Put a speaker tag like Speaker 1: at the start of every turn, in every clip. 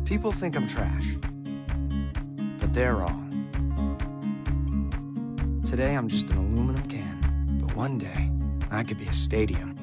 Speaker 1: People think I'm trash, but they're wrong. Today I'm just an aluminum can, but one day I could be a stadium.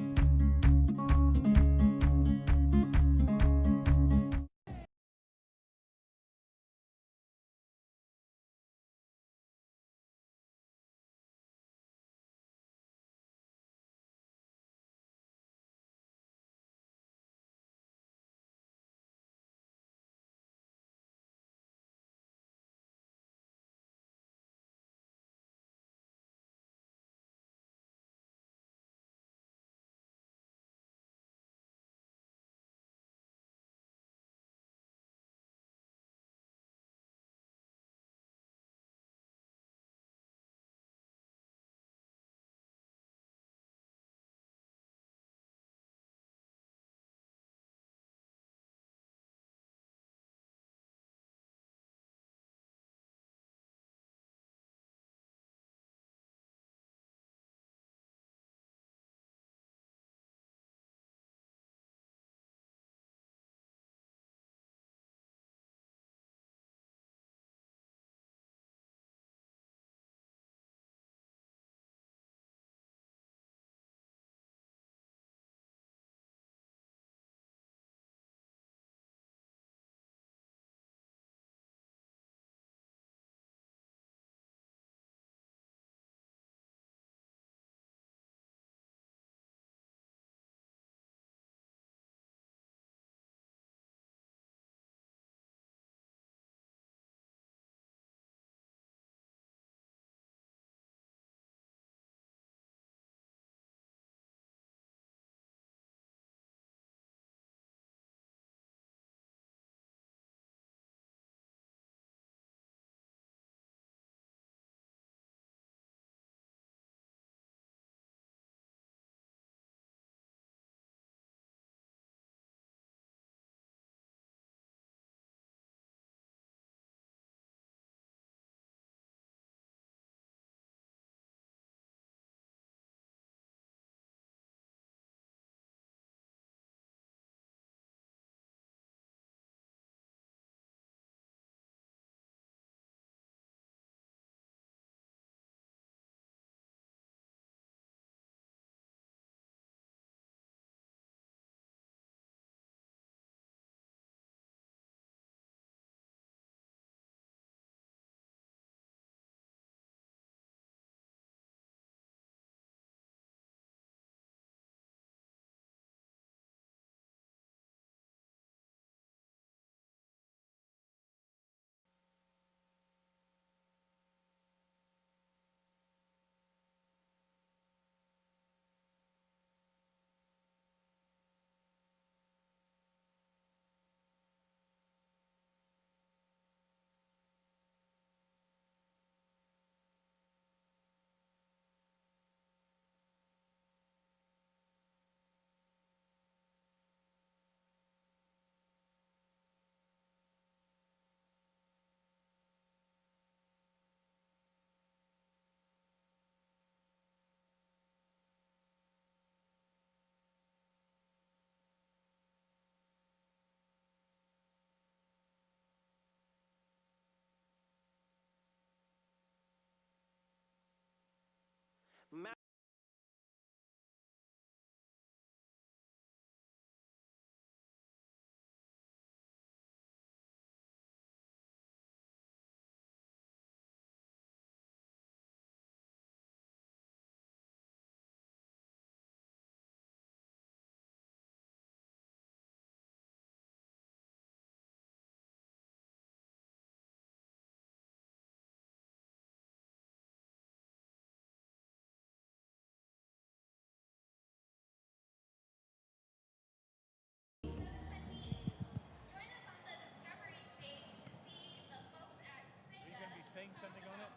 Speaker 2: Saying something on it?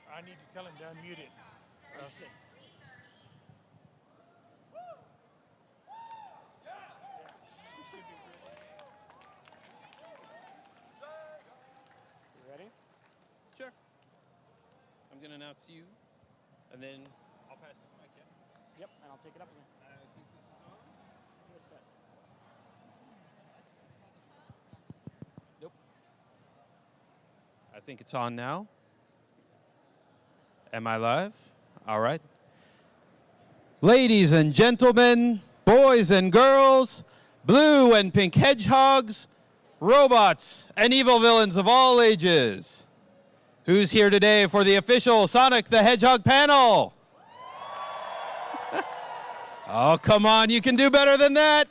Speaker 2: I need to tell him to unmute it. Understood. You ready?
Speaker 3: Sure. I'm going to announce you, and then I'll pass the mic, yeah?
Speaker 2: Yep, and I'll take it up again.
Speaker 3: I think this is on.
Speaker 2: Good test.
Speaker 3: I think it's on now. Am I live? All right. Ladies and gentlemen, boys and girls, blue and pink hedgehogs, robots and evil villains of all ages. Who's here today for the official Sonic the Hedgehog panel? Oh, come on, you can do better than that.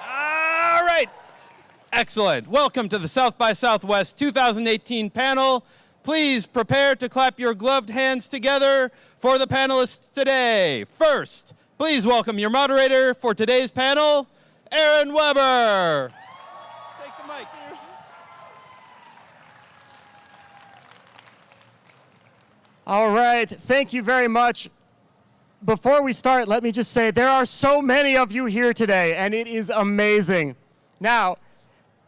Speaker 3: All right. Excellent. Welcome to the South by Southwest 2018 panel. Please prepare to clap your gloved hands together for the panelists today. First, please welcome your moderator for today's panel, Aaron Weber. Take the mic.
Speaker 4: All right, thank you very much. Before we start, let me just say there are so many of you here today, and it is amazing. Now,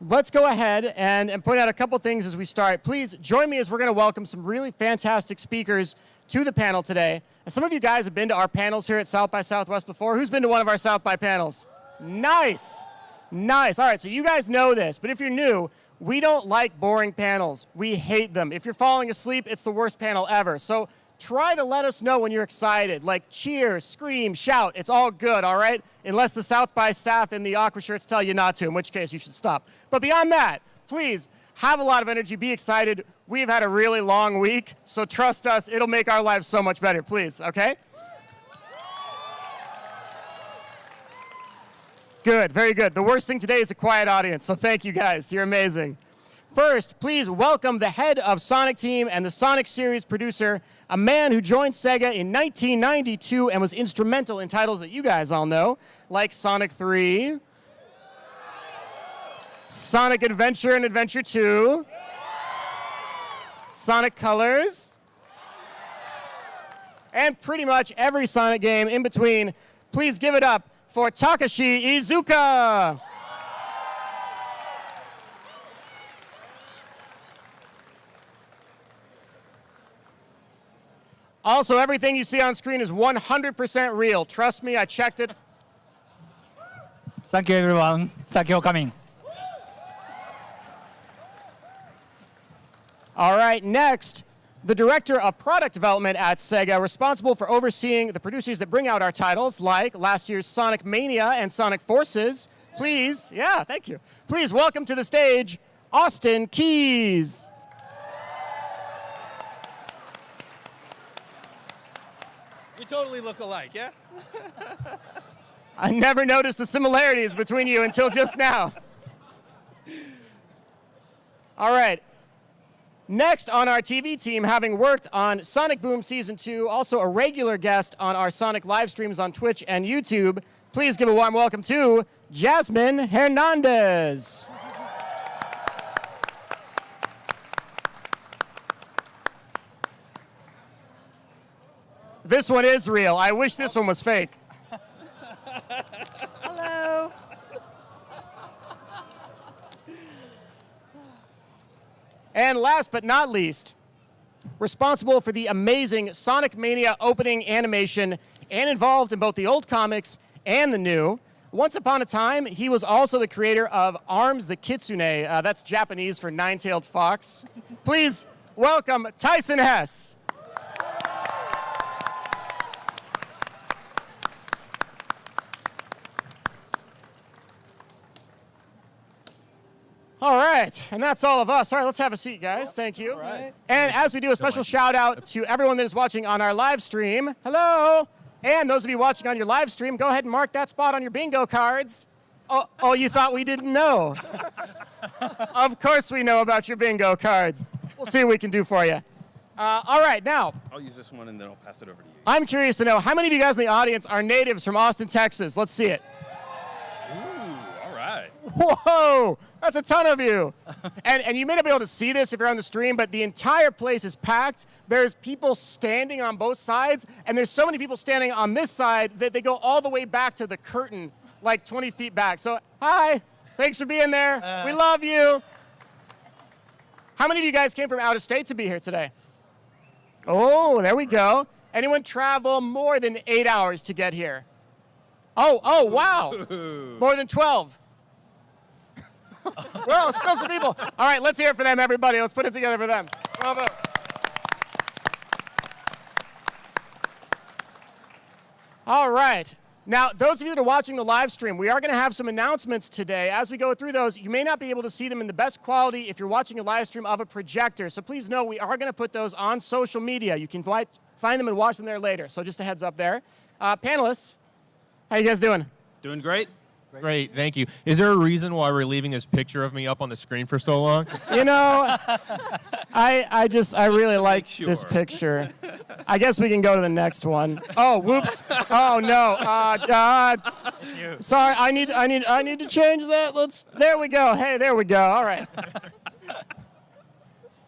Speaker 4: let's go ahead and point out a couple things as we start. Please join me as we're going to welcome some really fantastic speakers to the panel today. And some of you guys have been to our panels here at South by Southwest before. Who's been to one of our South by panels? Nice. Nice. All right, so you guys know this, but if you're new, we don't like boring panels. We hate them. If you're falling asleep, it's the worst panel ever. So try to let us know when you're excited. Like cheer, scream, shout. It's all good, all right? Unless the South by staff in the aqua shirts tell you not to, in which case you should stop. But beyond that, please have a lot of energy. Be excited. We've had a really long week, so trust us. It'll make our lives so much better, please, okay? Good, very good. The worst thing today is a quiet audience, so thank you guys. You're amazing. First, please welcome the head of Sonic Team and the Sonic series producer, a man who joined Sega in 1992 and was instrumental in titles that you guys all know, like Sonic 3, Sonic Adventure and Adventure 2, Sonic Colors, and pretty much every Sonic game in between. Please give it up for Takashi Iizuka. Also, everything you see on screen is 100% real. Trust me, I checked it.
Speaker 5: Thank you, everyone. Thank you for coming.
Speaker 4: All right, next, the director of product development at Sega, responsible for overseeing the producers that bring out our titles, like last year's Sonic Mania and Sonic Forces. Please, yeah, thank you. Please welcome to the stage, Austin Keys.
Speaker 3: We totally look alike, yeah?
Speaker 4: I never noticed the similarities between you until just now. All right. Next on our TV team, having worked on Sonic Boom Season 2, also a regular guest on our Sonic live streams on Twitch and YouTube, please give a warm welcome to Jasmine Hernandez. This one is real. I wish this one was fake.
Speaker 6: Hello.
Speaker 4: And last but not least, responsible for the amazing Sonic Mania opening animation and involved in both the old comics and the new. Once upon a time, he was also the creator of Arms the Kitsune. That's Japanese for nine-tailed fox. Please welcome Tyson Hess. All right, and that's all of us. All right, let's have a seat, guys. Thank you.
Speaker 3: All right.
Speaker 4: And as we do, a special shout out to everyone that is watching on our live stream. Hello. And those of you watching on your live stream, go ahead and mark that spot on your bingo cards. Oh, you thought we didn't know? Of course we know about your bingo cards. We'll see what we can do for you. All right, now,
Speaker 3: I'll use this one and then I'll pass it over to you.
Speaker 4: I'm curious to know, how many of you guys in the audience are natives from Austin, Texas? Let's see it.
Speaker 3: Ooh, all right.
Speaker 4: Whoa, that's a ton of you. And you may not be able to see this if you're on the stream, but the entire place is packed. There's people standing on both sides, and there's so many people standing on this side that they go all the way back to the curtain, like 20 feet back. So, hi, thanks for being there. We love you. How many of you guys came from out of state to be here today? Oh, there we go. Anyone travel more than 8 hours to get here? Oh, wow. More than 12. Whoa, still some people. All right, let's hear it for them, everybody. Let's put it together for them. Bravo. All right. Now, those of you that are watching the live stream, we are going to have some announcements today. As we go through those, you may not be able to see them in the best quality if you're watching a live stream of a projector. So please know we are going to put those on social media. You can find them and watch them there later. So just a heads up there. Panelists, how you guys doing?
Speaker 3: Doing great.
Speaker 6: Great, thank you. Is there a reason why we're leaving this picture of me up on the screen for so long?
Speaker 4: You know, I really like this picture. I guess we can go to the next one. Oh, whoops. Oh no. Sorry, I need to change that. There we go. Hey, there we go. All right.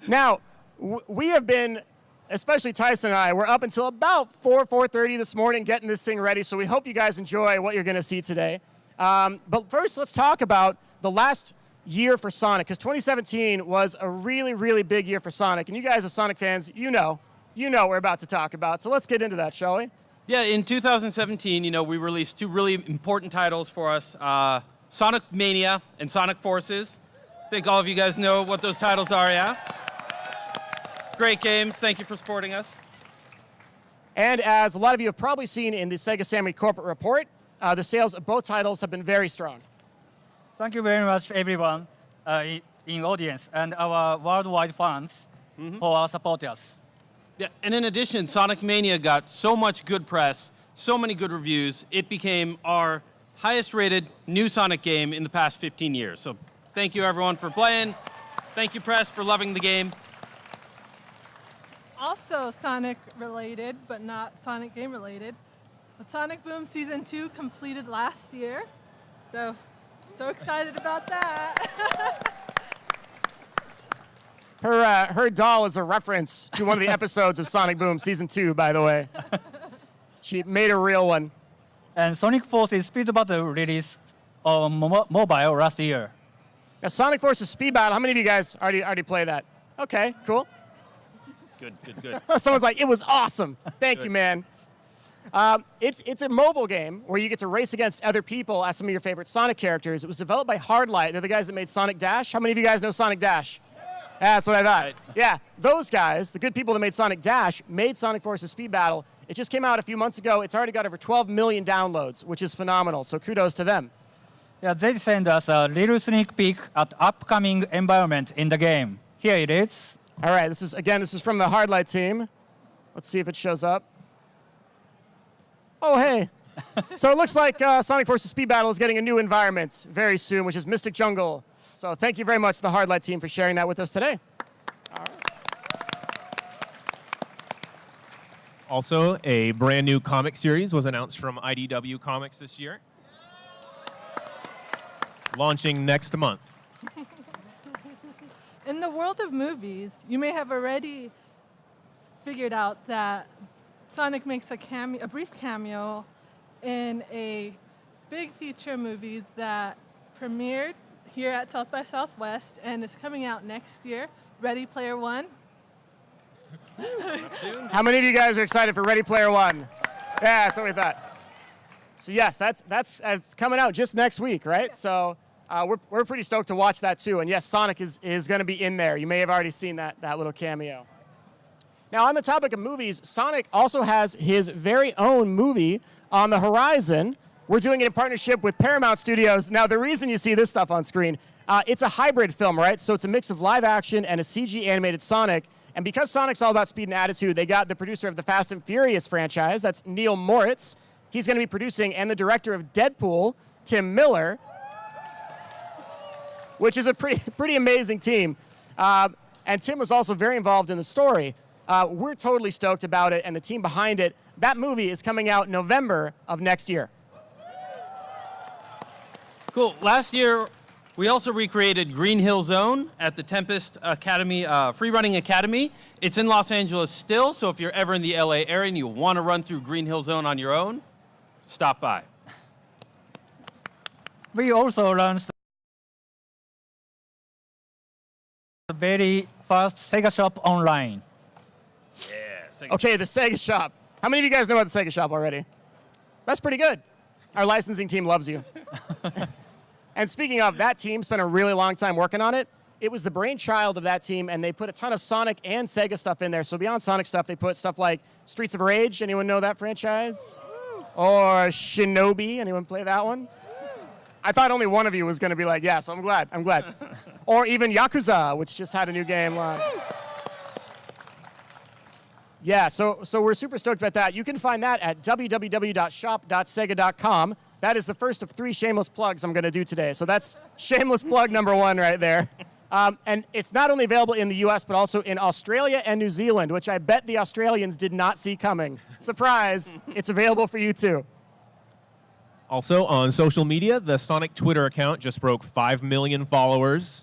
Speaker 4: Now, we have been, especially Tyson and I, we're up until about 4:30 this morning getting this thing ready. So we hope you guys enjoy what you're going to see today. But first, let's talk about the last year for Sonic, because 2017 was a really, really big year for Sonic. And you guys as Sonic fans, you know what we're about to talk about. So let's get into that, shall we?
Speaker 3: Yeah, in 2017, we released two really important titles for us, Sonic Mania and Sonic Forces. I think all of you guys know what those titles are, yeah? Great games. Thank you for supporting us.
Speaker 4: And as a lot of you have probably seen in the Sega Sammy corporate report, the sales of both titles have been very strong.
Speaker 5: Thank you very much, everyone in audience and our worldwide fans for supporting us.
Speaker 3: Yeah, and in addition, Sonic Mania got so much good press, so many good reviews, it became our highest-rated new Sonic game in the past 15 years. So thank you, everyone, for playing. Thank you, press, for loving the game.
Speaker 7: Also Sonic-related, but not Sonic game-related. The Sonic Boom Season 2 completed last year, so excited about that.
Speaker 4: Her doll is a reference to one of the episodes of Sonic Boom Season 2, by the way. She made a real one.
Speaker 5: And Sonic Forces Speed Battle released on mobile last year.
Speaker 4: Now, Sonic Forces Speed Battle, how many of you guys already play that? Okay, cool.
Speaker 3: Good.
Speaker 4: Someone's like, it was awesome. Thank you, man. It's a mobile game where you get to race against other people as some of your favorite Sonic characters. It was developed by Hardlight. They're the guys that made Sonic Dash. How many of you guys know Sonic Dash? Yeah, that's what I thought.
Speaker 3: Right.
Speaker 4: Yeah, those guys, the good people that made Sonic Dash, made Sonic Forces Speed Battle. It just came out a few months ago. It's already got over 12 million downloads, which is phenomenal. So kudos to them.
Speaker 5: Yeah, they sent us a little sneak peek at upcoming environment in the game. Here it is.
Speaker 4: All right, this is from the Hardlight team. Let's see if it shows up. Oh, hey. So it looks like Sonic Forces Speed Battle is getting a new environment very soon, which is Mystic Jungle. So thank you very much to the Hardlight team for sharing that with us today. All right.
Speaker 6: Also, a brand new comic series was announced from IDW Comics this year. Launching next month.
Speaker 7: In the world of movies, you may have already figured out that Sonic makes a brief cameo in a big feature movie that premiered here at South by Southwest and is coming out next year, Ready Player One.
Speaker 4: How many of you guys are excited for Ready Player One? Yeah, that's what we thought. So yes, that's coming out just next week, right? So we're pretty stoked to watch that too. And yes, Sonic is going to be in there. You may have already seen that little cameo. Now, on the topic of movies, Sonic also has his very own movie on the horizon. We're doing it in partnership with Paramount Studios. Now, the reason you see this stuff on screen, it's a hybrid film, right? So it's a mix of live action and a CG animated Sonic. And because Sonic's all about speed and attitude, they got the producer of the Fast and Furious franchise, that's Neil Moritz. He's going to be producing, and the director of Deadpool, Tim Miller, which is a pretty amazing team. And Tim was also very involved in the story. We're totally stoked about it, and the team behind it. That movie is coming out November of next year.
Speaker 3: Cool. Last year, we also recreated Green Hill Zone at the Tempest Academy, Free Running Academy. It's in Los Angeles still, so if you're ever in the LA area and you want to run through Green Hill Zone on your own, stop by.
Speaker 5: We also launched the very first Sega Shop online.
Speaker 4: Okay, the Sega Shop. How many of you guys know about the Sega Shop already? That's pretty good. Our licensing team loves you. And speaking of, that team spent a really long time working on it. It was the brainchild of that team, and they put a ton of Sonic and Sega stuff in there. So beyond Sonic stuff, they put stuff like Streets of Rage. Anyone know that franchise? Or Shinobi. Anyone play that one? I thought only one of you was going to be like, yeah, so I'm glad. Or even Yakuza, which just had a new game live. Yeah, so we're super stoked about that. You can find that at www.shop.sega.com. That is the first of 3 shameless plugs I'm going to do today. So that's shameless plug number 1 right there. And it's not only available in the US, but also in Australia and New Zealand, which I bet the Australians did not see coming. Surprise, it's available for you too.
Speaker 6: Also, on social media, the Sonic Twitter account just broke 5 million followers.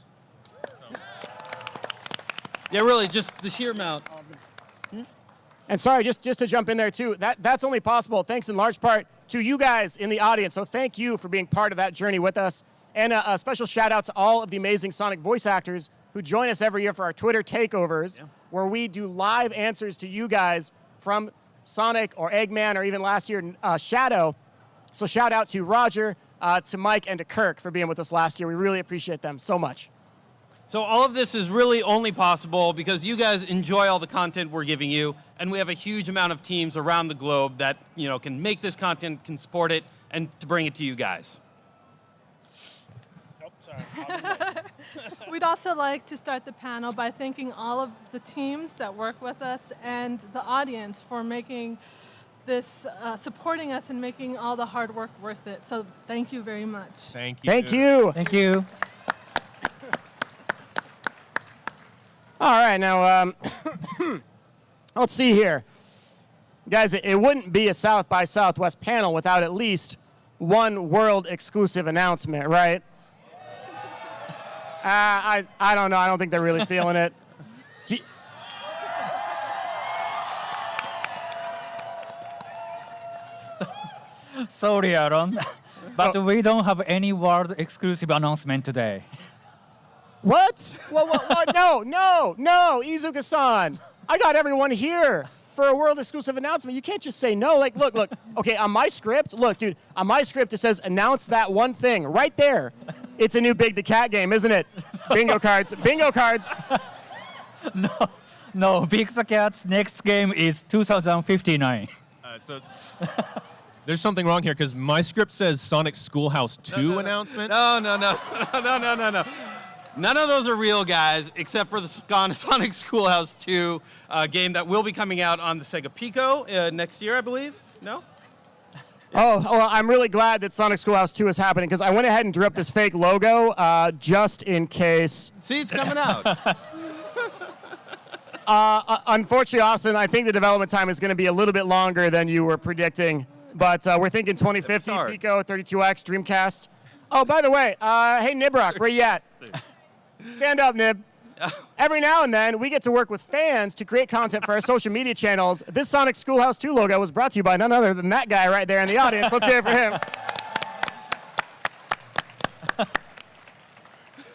Speaker 3: Yeah, really, just the sheer amount.
Speaker 4: And sorry, just to jump in there too, that's only possible thanks in large part to you guys in the audience. So thank you for being part of that journey with us. And a special shout out to all of the amazing Sonic voice actors who join us every year for our Twitter takeovers, where we do live answers to you guys from Sonic or Eggman or even last year, Shadow. So shout out to Roger, to Mike, and to Kirk for being with us last year. We really appreciate them so much.
Speaker 3: So all of this is really only possible because you guys enjoy all the content we're giving you, and we have a huge amount of teams around the globe that can make this content, can support it, and to bring it to you guys.
Speaker 2: Oh, sorry.
Speaker 7: We'd also like to start the panel by thanking all of the teams that work with us and the audience for making this, supporting us and making all the hard work worth it. So thank you very much.
Speaker 6: Thank you.
Speaker 4: Thank you.
Speaker 5: Thank you.
Speaker 4: All right, now, let's see here. Guys, it wouldn't be a South by Southwest panel without at least one world exclusive announcement, right? I don't know. I don't think they're really feeling it.
Speaker 5: Sorry, Aaron, but we don't have any world exclusive announcement today.
Speaker 4: What? What? No, Izuka-san. I got everyone here for a world exclusive announcement. You can't just say no. Like, look. Okay, on my script, look, dude, on my script it says announce that one thing right there. It's a new Big the Cat game, isn't it? Bingo cards.
Speaker 5: No, Big the Cat's next game is 2059.
Speaker 6: So there's something wrong here because my script says Sonic Schoolhouse 2 announcement.
Speaker 3: No. None of those are real, guys, except for the Sonic Schoolhouse 2 game that will be coming out on the Sega Pico next year, I believe. No?
Speaker 4: Oh, well, I'm really glad that Sonic Schoolhouse 2 is happening because I went ahead and drew up this fake logo just in case.
Speaker 3: See, it's coming out.
Speaker 4: Unfortunately, Austin, I think the development time is going to be a little bit longer than you were predicting. But we're thinking 2050, Pico, 32X, Dreamcast. Oh, by the way, hey, Nibrock, where you at? Stand up, Nib. Every now and then, we get to work with fans to create content for our social media channels. This Sonic Schoolhouse 2 logo was brought to you by none other than that guy right there in the audience. Let's hear it for him.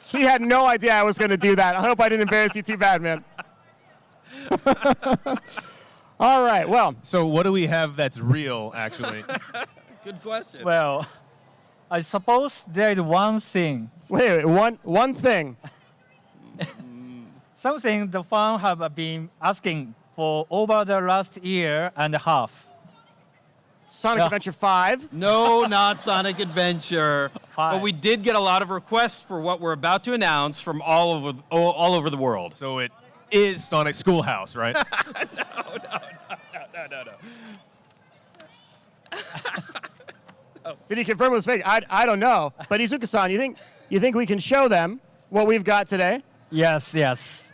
Speaker 4: He had no idea I was going to do that. I hope I didn't embarrass you too bad, man. All right, well.
Speaker 6: So what do we have that's real, actually?
Speaker 3: Good question.
Speaker 5: Well, I suppose there is one thing.
Speaker 4: Wait, one thing.
Speaker 5: Something the fans have been asking for over the last year and a half.
Speaker 4: Sonic Adventure 5.
Speaker 3: No, not Sonic Adventure.
Speaker 5: 5.
Speaker 3: But we did get a lot of requests for what we're about to announce from all over the world.
Speaker 6: So it is Sonic Schoolhouse, right?
Speaker 3: No.
Speaker 4: Did he confirm it was fake? I don't know. But Izuka-san, you think we can show them what we've got today?
Speaker 5: Yes.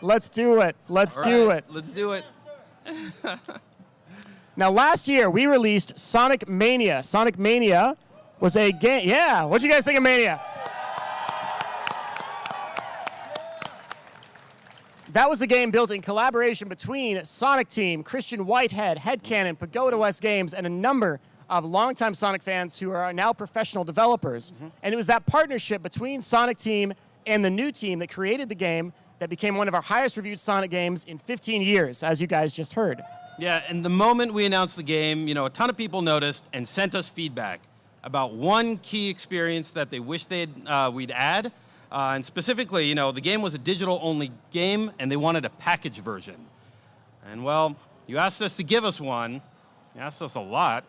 Speaker 4: Let's do it. Let's do it.
Speaker 3: Let's do it.
Speaker 4: Now, last year, we released Sonic Mania. Sonic Mania was a game. Yeah, what'd you guys think of Mania? That was a game built in collaboration between Sonic Team, Christian Whitehead, Headcanon, Pagoda West Games, and a number of longtime Sonic fans who are now professional developers. And it was that partnership between Sonic Team and the new team that created the game that became one of our highest reviewed Sonic games in 15 years, as you guys just heard.
Speaker 3: Yeah, and the moment we announced the game, a ton of people noticed and sent us feedback. about one key experience that they wish we'd add. And specifically, you know, the game was a digital-only game, and they wanted a package version. And, well, you asked us to give us one. You asked us a lot.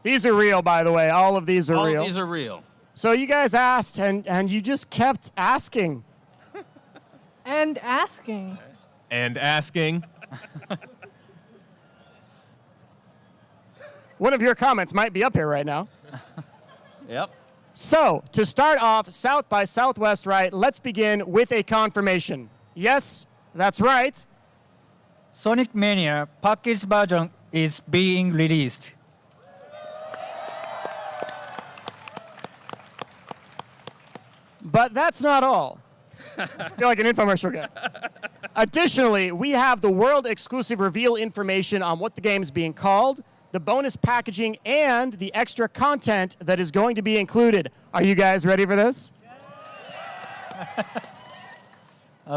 Speaker 4: These are real, by the way. All of these are real.
Speaker 3: All of these are real.
Speaker 4: So you guys asked, and you just kept asking.
Speaker 7: And asking.
Speaker 6: And asking.
Speaker 4: One of your comments might be up here right now.
Speaker 3: Yep.
Speaker 4: So, to start off South by Southwest right, let's begin with a confirmation. Yes, that's right.
Speaker 5: Sonic Mania package version is being released.
Speaker 4: But that's not all. I feel like an infomercial guy. Additionally, we have the world-exclusive reveal information on what the game's being called, the bonus packaging, and the extra content that is going to be included. Are you guys ready for this?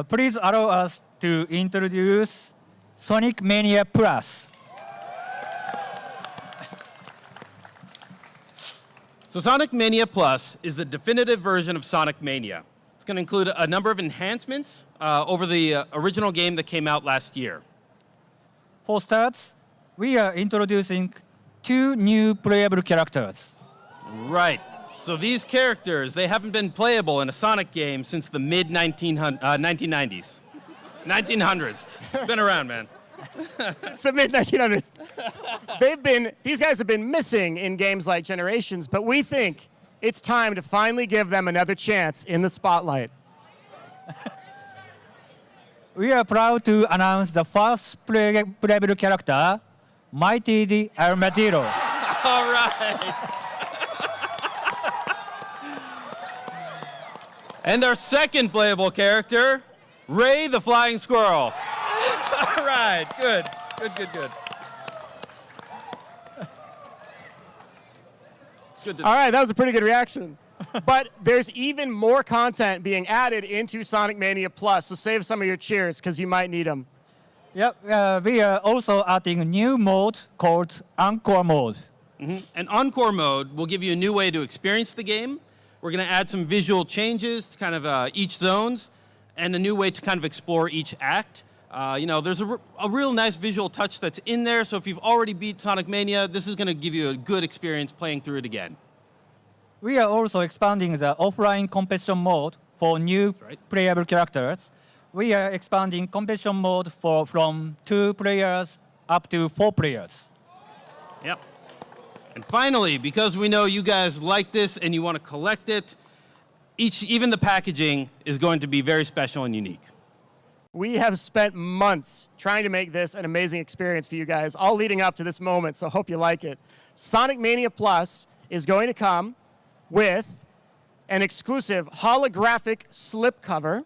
Speaker 5: Please allow us to introduce Sonic Mania Plus.
Speaker 3: So Sonic Mania Plus is the definitive version of Sonic Mania. It's going to include a number of enhancements over the original game that came out last year.
Speaker 5: For starts, we are introducing 2 new playable characters.
Speaker 3: Right. So these characters, they haven't been playable in a Sonic game since the mid-1990s. 1900s. It's been around, man.
Speaker 4: It's the mid-1900s. These guys have been missing in games like Generations, but we think it's time to finally give them another chance in the spotlight.
Speaker 5: We are proud to announce the first playable character, Mighty the Armadillo.
Speaker 3: All right. And our second playable character, Ray the Flying Squirrel. All right, good.
Speaker 4: All right, that was a pretty good reaction. But there's even more content being added into Sonic Mania Plus, so save some of your cheers because you might need them.
Speaker 5: Yep, we are also adding a new mode called Encore Mode.
Speaker 3: And Encore Mode will give you a new way to experience the game. We're going to add some visual changes to kind of each zones and a new way to kind of explore each act. You know, there's a real nice visual touch that's in there, so if you've already beat Sonic Mania, this is going to give you a good experience playing through it again.
Speaker 5: We are also expanding the offline competition mode for new playable characters. We are expanding competition mode from 2 players up to 4 players.
Speaker 3: Yep. And finally, because we know you guys like this and you want to collect it, even the packaging is going to be very special and unique.
Speaker 4: We have spent months trying to make this an amazing experience for you guys, all leading up to this moment, so hope you like it. Sonic Mania Plus is going to come with an exclusive holographic slipcover,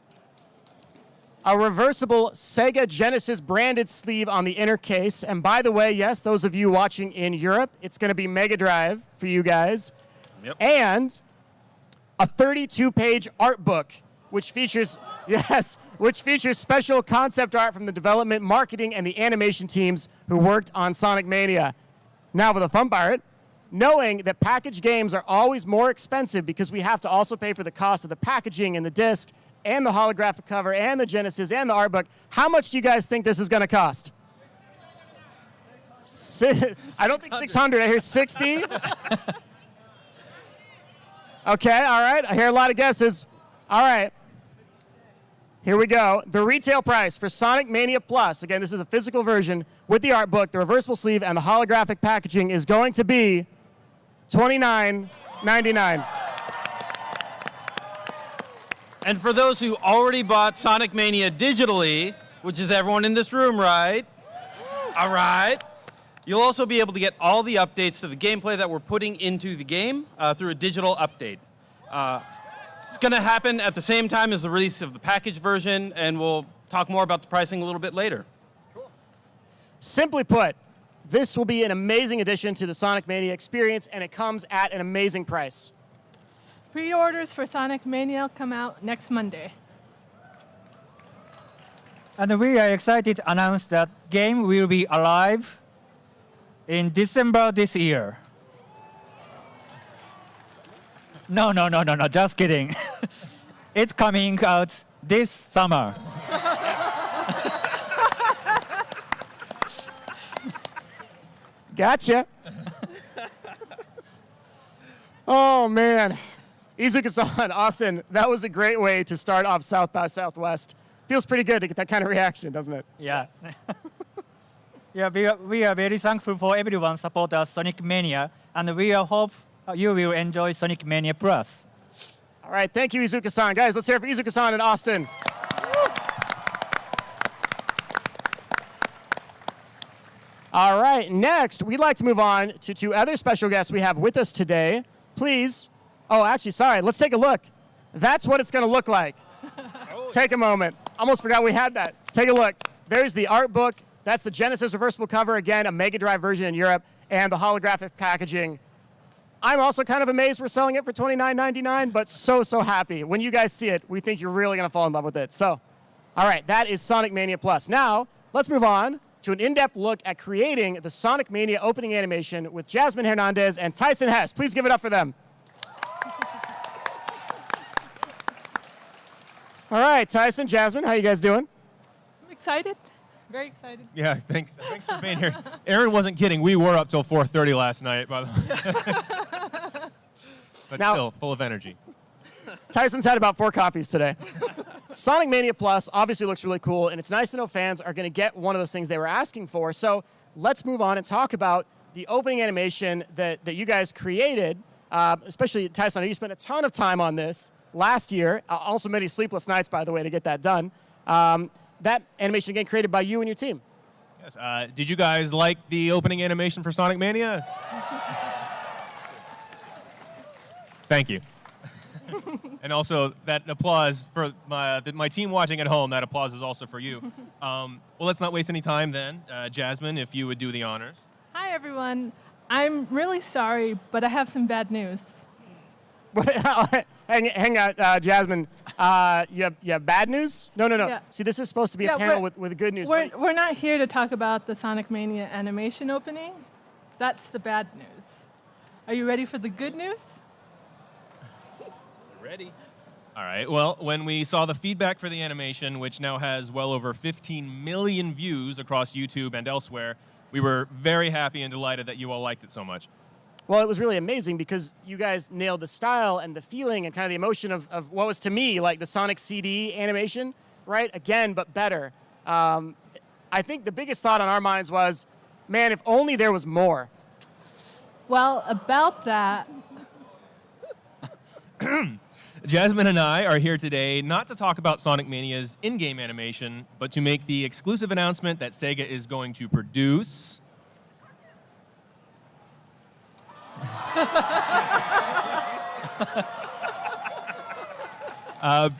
Speaker 4: a reversible Sega Genesis branded sleeve on the inner case, and by the way, yes, those of you watching in Europe, it's going to be Mega Drive for you guys, and a 32-page art book, which features special concept art from the development, marketing, and the animation teams who worked on Sonic Mania. Now for the fun part, knowing that packaged games are always more expensive because we have to also pay for the cost of the packaging and the disc and the holographic cover and the Genesis and the art book, how much do you guys think this is going to cost? I don't think 600. I hear 60. Okay, all right. I hear a lot of guesses. All right. Here we go. The retail price for Sonic Mania Plus, again, this is a physical version with the art book, the reversible sleeve, and the holographic packaging, is going to be $29.99.
Speaker 3: And for those who already bought Sonic Mania digitally, which is everyone in this room, right? All right. You'll also be able to get all the updates to the gameplay that we're putting into the game through a digital update. It's going to happen at the same time as the release of the package version, and we'll talk more about the pricing a little bit later.
Speaker 4: Cool. Simply put, this will be an amazing addition to the Sonic Mania experience, and it comes at an amazing price.
Speaker 7: Pre-orders for Sonic Mania come out next Monday.
Speaker 5: And we are excited to announce that game will be alive in December this year. No, just kidding. It's coming out this summer.
Speaker 4: Gotcha. Oh, man. Izuka-san, Austin, that was a great way to start off South by Southwest. Feels pretty good to get that kind of reaction, doesn't it?
Speaker 5: Yeah. Yeah, we are very thankful for everyone support us Sonic Mania, and we hope you will enjoy Sonic Mania Plus.
Speaker 4: All right, thank you, Izuka-san. Guys, let's hear it for Izuka-san and Austin. All right, next, we'd like to move on to two other special guests we have with us today. Please, actually, sorry, let's take a look. That's what it's going to look like. Take a moment. Almost forgot we had that. Take a look. There's the art book. That's the Genesis reversible cover, again, a Mega Drive version in Europe, and the holographic packaging. I'm also kind of amazed we're selling it for $29.99, but so happy. When you guys see it, we think you're really going to fall in love with it. So, all right, that is Sonic Mania Plus. Now, let's move on to an in-depth look at creating the Sonic Mania opening animation with Jasmine Hernandez and Tyson Hess. Please give it up for them. All right, Tyson, Jasmine, how you guys doing?
Speaker 7: I'm excited. Very excited.
Speaker 6: Yeah, thanks for being here. Aaron wasn't kidding. We were up till 4:30 last night, by the way. But
Speaker 4: Now-
Speaker 6: still, full of energy.
Speaker 4: Tyson's had about 4 coffees today. Sonic Mania Plus obviously looks really cool, and it's nice to know fans are going to get one of those things they were asking for. So let's move on and talk about the opening animation that you guys created, especially Tyson. I know you spent a ton of time on this last year, also many sleepless nights, by the way, to get that done. That animation, again, created by you and your team.
Speaker 6: Yes. Did you guys like the opening animation for Sonic Mania? Thank you. And also, that applause for my team watching at home, that applause is also for you. Well, let's not waste any time then. Jasmine, if you would do the honors.
Speaker 7: Hi, everyone. I'm really sorry, but I have some bad news.
Speaker 4: Hang on, Jasmine. You have bad news? No.
Speaker 7: Yeah.
Speaker 4: See, this is supposed to be a panel with good news.
Speaker 7: We're not here to talk about the Sonic Mania animation opening. That's the bad news. Are you ready for the good news?
Speaker 3: Ready.
Speaker 6: All right. Well, when we saw the feedback for the animation, which now has well over 15 million views across YouTube and elsewhere, we were very happy and delighted that you all liked it so much.
Speaker 4: Well, it was really amazing because you guys nailed the style and the feeling and kind of the emotion of what was to me like the Sonic CD animation, right? Again, but better. I think the biggest thought on our minds was, man, if only there was more.
Speaker 7: Well, about that,
Speaker 6: Jasmine and I are here today not to talk about Sonic Mania's in-game animation, but to make the exclusive announcement that Sega is going to produce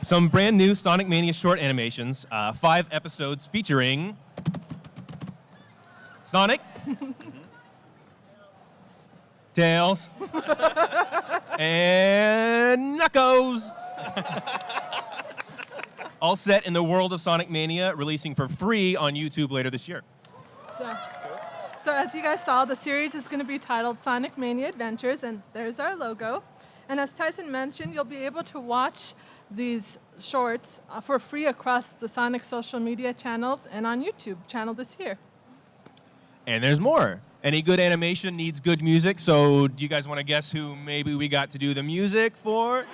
Speaker 6: some brand new Sonic Mania short animations, 5 episodes featuring Sonic, Tails, and Knuckles. All set in the world of Sonic Mania, releasing for free on YouTube later this year.
Speaker 7: So as you guys saw, the series is going to be titled Sonic Mania Adventures, and there's our logo. And as Tyson mentioned, you'll be able to watch these shorts for free across the Sonic social media channels and on YouTube channel this year.
Speaker 6: And there's more. Any good animation needs good music, so do you guys want to guess who maybe we got to do the music for?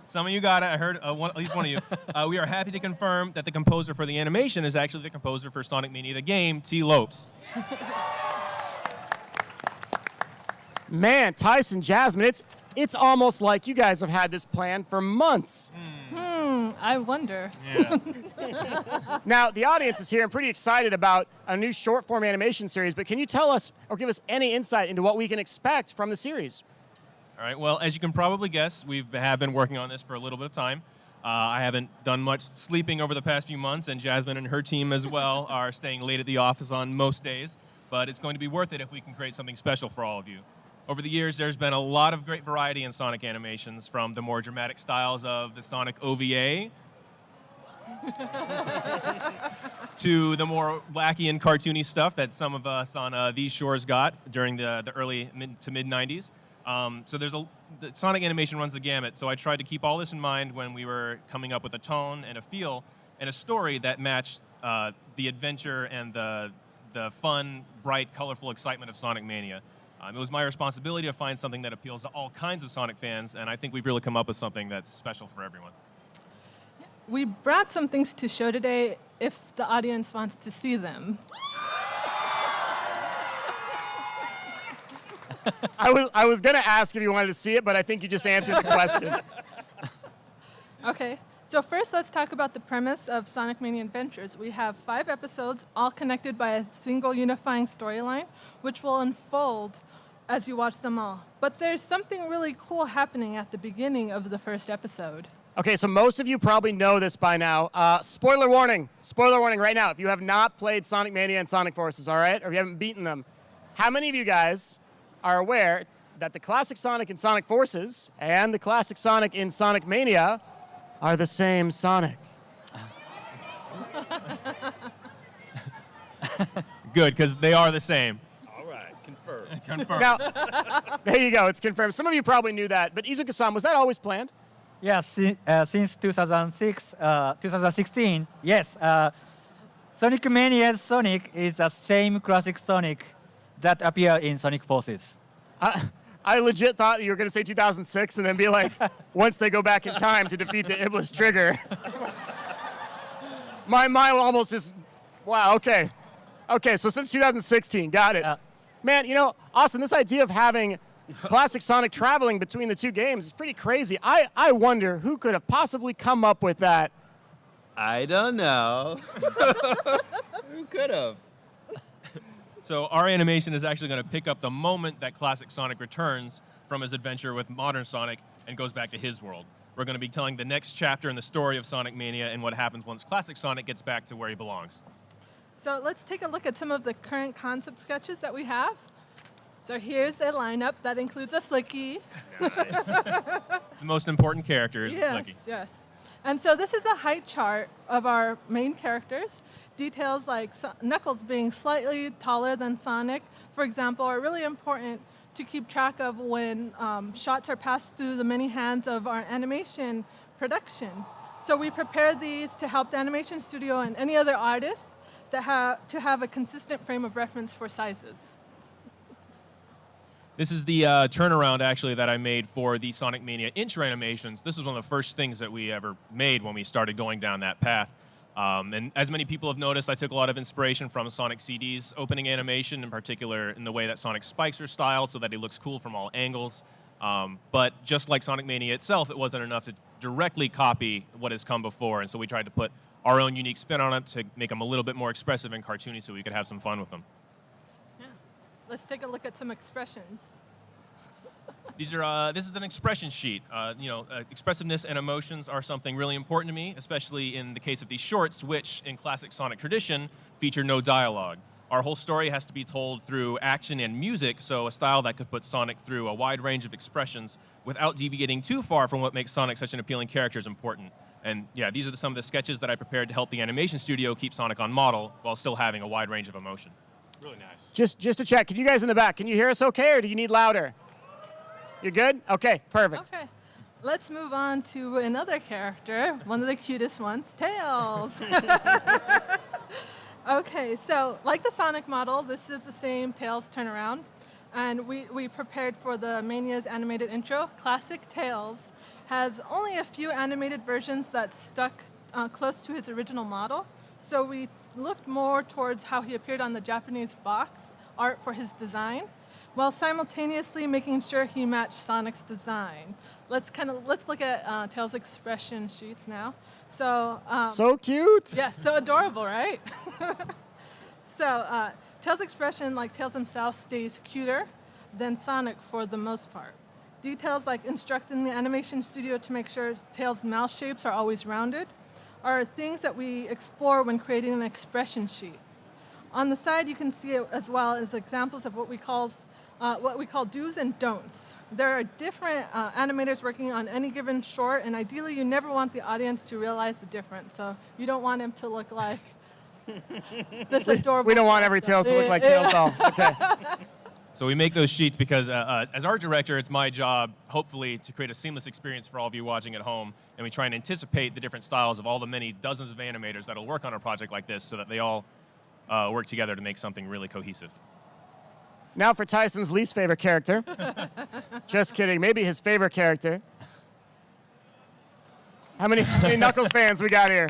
Speaker 6: Some of you got it. I heard at least one of you. We are happy to confirm that the composer for the animation is actually the composer for Sonic Mania, the game, T. Lopes.
Speaker 4: Man, Tyson, Jasmine, it's almost like you guys have had this plan for months.
Speaker 7: I wonder.
Speaker 6: Yeah.
Speaker 4: Now, the audience is here and pretty excited about a new short-form animation series, but can you tell us or give us any insight into what we can expect from the series?
Speaker 6: All right, well, as you can probably guess, we have been working on this for a little bit of time. I haven't done much sleeping over the past few months, and Jasmine and her team as well are staying late at the office on most days, but it's going to be worth it if we can create something special for all of you. Over the years, there's been a lot of great variety in Sonic animations, from the more dramatic styles of the Sonic OVA to the more wacky and cartoony stuff that some of us on these shores got during the early to mid-90s. So the Sonic animation runs the gamut. So I tried to keep all this in mind when we were coming up with a tone and a feel and a story that matched the adventure and the fun, bright, colorful excitement of Sonic Mania. It was my responsibility to find something that appeals to all kinds of Sonic fans, and I think we've really come up with something that's special for everyone.
Speaker 7: We brought some things to show today if the audience wants to see them.
Speaker 4: I was going to ask if you wanted to see it, but I think you just answered the question.
Speaker 7: Okay, so first let's talk about the premise of Sonic Mania Adventures. We have 5 episodes, all connected by a single unifying storyline, which will unfold as you watch them all. But there's something really cool happening at the beginning of the first episode.
Speaker 4: Okay, so most of you probably know this by now. Spoiler warning right now. If you have not played Sonic Mania and Sonic Forces, all right, or if you haven't beaten them, how many of you guys are aware that the classic Sonic in Sonic Forces and the classic Sonic in Sonic Mania are the same Sonic?
Speaker 6: Good, because they are the same.
Speaker 8: All right, confirmed.
Speaker 6: Confirmed.
Speaker 4: Now, there you go, it's confirmed. Some of you probably knew that, but Izuka-san, was that always planned?
Speaker 5: Yes, since 2016, yes. Sonic Mania's Sonic is the same classic Sonic that appeared in Sonic Forces.
Speaker 4: I legit thought you were going to say 2006 and then be like, once they go back in time to defeat the Iblis Trigger. My mind almost just, wow, okay. Okay, so since 2016, got it. Man, you know, Austin, this idea of having classic Sonic traveling between the 2 games is pretty crazy. I wonder who could have possibly come up with that.
Speaker 8: I don't know. Who could have?
Speaker 6: So our animation is actually going to pick up the moment that classic Sonic returns from his adventure with modern Sonic and goes back to his world. We're going to be telling the next chapter in the story of Sonic Mania and what happens once classic Sonic gets back to where he belongs.
Speaker 7: So let's take a look at some of the current concept sketches that we have. So here's a lineup that includes a Flicky.
Speaker 6: The most important character is
Speaker 7: Yes,
Speaker 6: Flicky.
Speaker 7: yes. And so this is a height chart of our main characters. Details like Knuckles being slightly taller than Sonic, for example, are really important to keep track of when shots are passed through the many hands of our animation production. So we prepared these to help the animation studio and any other artist that have a consistent frame of reference for sizes.
Speaker 6: This is the turnaround, actually, that I made for the Sonic Mania intro animations. This was one of the first things that we ever made when we started going down that path. And as many people have noticed, I took a lot of inspiration from Sonic CD's opening animation, in particular in the way that Sonic spikes are styled so that he looks cool from all angles. But just like Sonic Mania itself, it wasn't enough to directly copy what has come before, and so we tried to put our own unique spin on it to make them a little bit more expressive and cartoony so we could have some fun with them.
Speaker 7: Yeah. Let's take a look at some expressions.
Speaker 6: These are, this is an expression sheet. Expressiveness and emotions are something really important to me, especially in the case of these shorts, which in classic Sonic tradition feature no dialogue. Our whole story has to be told through action and music, so a style that could put Sonic through a wide range of expressions without deviating too far from what makes Sonic such an appealing character is important. And yeah, these are some of the sketches that I prepared to help the animation studio keep Sonic on model while still having a wide range of emotion.
Speaker 8: Really nice.
Speaker 4: Just to check, can you guys in the back, can you hear us okay, or do you need louder? You're good? Okay, perfect.
Speaker 7: Okay. Let's move on to another character, one of the cutest ones, Tails. Okay, so like the Sonic model, this is the same Tails turnaround. And we prepared for the Mania's animated intro. Classic Tails has only a few animated versions that stuck close to his original model. So we looked more towards how he appeared on the Japanese box art for his design, while simultaneously making sure he matched Sonic's design. Let's look at Tails' expression sheets now. So
Speaker 4: so cute.
Speaker 7: yes, so adorable, right? So Tails' expression, like Tails himself, stays cuter than Sonic for the most part. Details like instructing the animation studio to make sure Tails' mouth shapes are always rounded are things that we explore when creating an expression sheet. On the side, you can see it as well as examples of what we call do's and don'ts. There are different animators working on any given short, and ideally you never want the audience to realize the difference. So you don't want him to look like this adorable.
Speaker 4: We don't want every Tails to look like Tails doll. Okay.
Speaker 6: So we make those sheets because as art director, it's my job, hopefully, to create a seamless experience for all of you watching at home. And we try and anticipate the different styles of all the many dozens of animators that will work on a project like this so that they all work together to make something really cohesive.
Speaker 4: Now for Tyson's least favorite character. Just kidding. Maybe his favorite character. How many Knuckles fans we got here?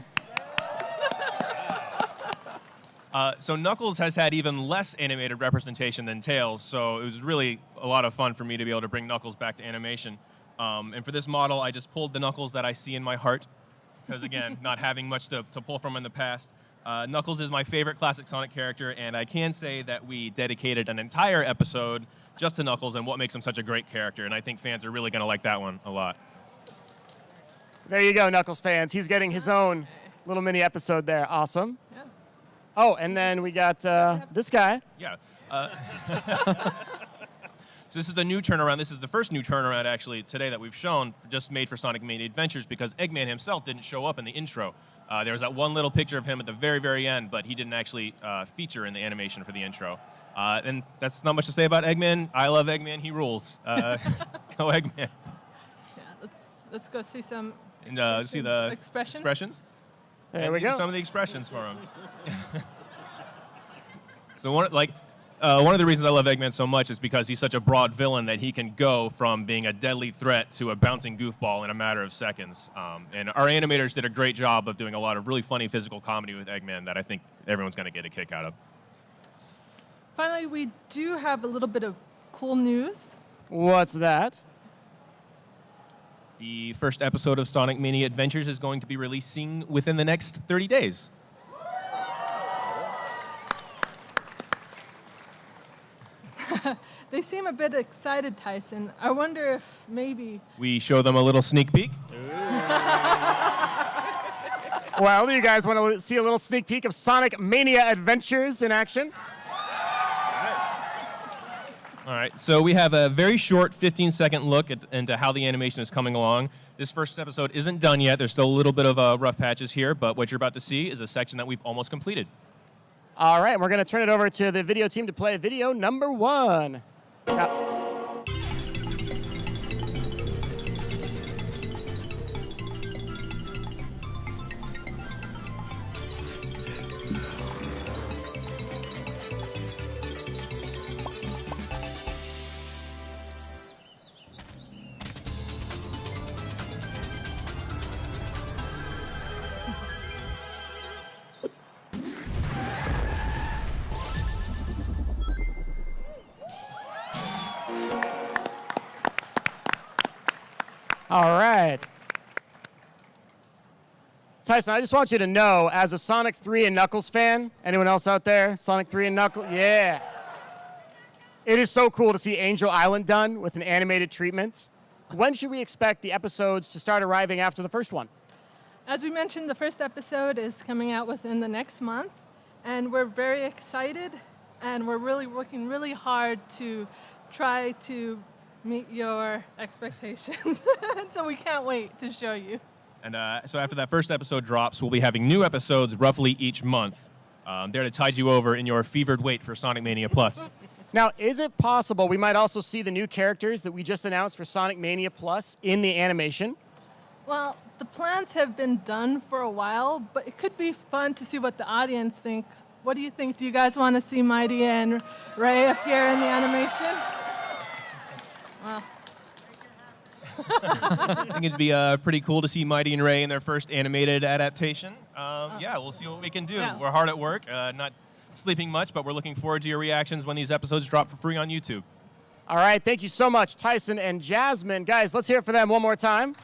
Speaker 6: So Knuckles has had even less animated representation than Tails, so it was really a lot of fun for me to be able to bring Knuckles back to animation. And for this model, I just pulled the Knuckles that I see in my heart, because again, not having much to pull from in the past. Knuckles is my favorite classic Sonic character, and I can say that we dedicated an entire episode just to Knuckles and what makes him such a great character, and I think fans are really going to like that one a lot.
Speaker 4: There you go, Knuckles fans. He's getting his own little mini episode there. Awesome.
Speaker 7: Yeah.
Speaker 4: Oh, and then we got this guy.
Speaker 6: Yeah. So this is the new turnaround. This is the first new turnaround, actually, today that we've shown, just made for Sonic Mania Adventures, because Eggman himself didn't show up in the intro. There was that one little picture of him at the very, very end, but he didn't actually feature in the animation for the intro. And that's not much to say about Eggman. I love Eggman. He rules. Go Eggman.
Speaker 7: Yeah, let's go see some
Speaker 6: And see the
Speaker 7: expressions.
Speaker 4: There
Speaker 6: and
Speaker 4: we
Speaker 6: these are
Speaker 4: go.
Speaker 6: some of the expressions for him. So one of the reasons I love Eggman so much is because he's such a broad villain that he can go from being a deadly threat to a bouncing goofball in a matter of seconds. And our animators did a great job of doing a lot of really funny physical comedy with Eggman that I think everyone's going to get a kick out of.
Speaker 7: Finally, we do have a little bit of cool news.
Speaker 4: What's that?
Speaker 6: The first episode of Sonic Mania Adventures is going to be releasing within the next 30 days.
Speaker 7: They seem a bit excited, Tyson. I wonder if maybe...
Speaker 6: We show them a little sneak peek.
Speaker 4: Well, do you guys want to see a little sneak peek of Sonic Mania Adventures in action?
Speaker 6: All right, so we have a very short 15-second look into how the animation is coming along. This first episode isn't done yet. There's still a little bit of rough patches here, but what you're about to see is a section that we've almost completed.
Speaker 4: All right, we're going to turn it over to the video team to play video number 1. Now, all right. Tyson, I just want you to know, as a Sonic 3 and Knuckles fan, anyone else out there? Sonic 3 and Knuckles? Yeah. It is so cool to see Angel Island done with an animated treatment. When should we expect the episodes to start arriving after the first one?
Speaker 7: As we mentioned, the first episode is coming out within the next month, and we're very excited, and we're really working really hard to try to meet your expectations. So we can't wait to show you.
Speaker 6: And so after that first episode drops, we'll be having new episodes roughly each month. There to tide you over in your fevered wait for Sonic Mania Plus.
Speaker 4: Now, is it possible we might also see the new characters that we just announced for Sonic Mania Plus in the animation?
Speaker 7: Well, the plans have been done for a while, but it could be fun to see what the audience thinks. What do you think? Do you guys want to see Mighty and Ray appear in the animation? Well,
Speaker 6: I think it'd be pretty cool to see Mighty and Ray in their first animated adaptation. Yeah, we'll see what we can do.
Speaker 7: Yeah.
Speaker 6: We're hard at work, not sleeping much, but we're looking forward to your reactions when these episodes drop for free on YouTube.
Speaker 4: All right, thank you so much, Tyson and Jasmine. Guys, let's hear it for them one more time.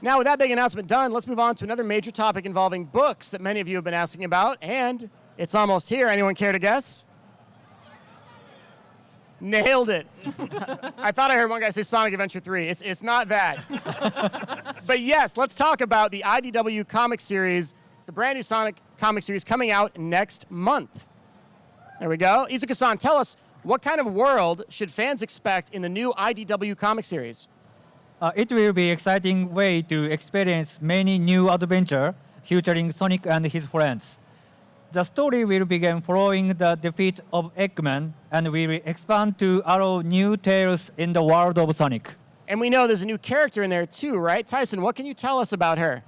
Speaker 4: Now, with that big announcement done, let's move on to another major topic involving books that many of you have been asking about, and it's almost here. Anyone care to guess? Nailed it. I thought I heard one guy say Sonic Adventure 3. It's not that. But yes, let's talk about the IDW comic series. It's the brand new Sonic comic series coming out next month. There we go. Izuka-san, tell us, what kind of world should fans expect in the new IDW comic series?
Speaker 5: It will be exciting way to experience many new adventure featuring Sonic and his friends. the story will begin following the defeat of Eggman, and we will expand to allow new tales in the world of Sonic.
Speaker 4: And we know there's a new character in there too, right? Tyson, what can you tell us about her?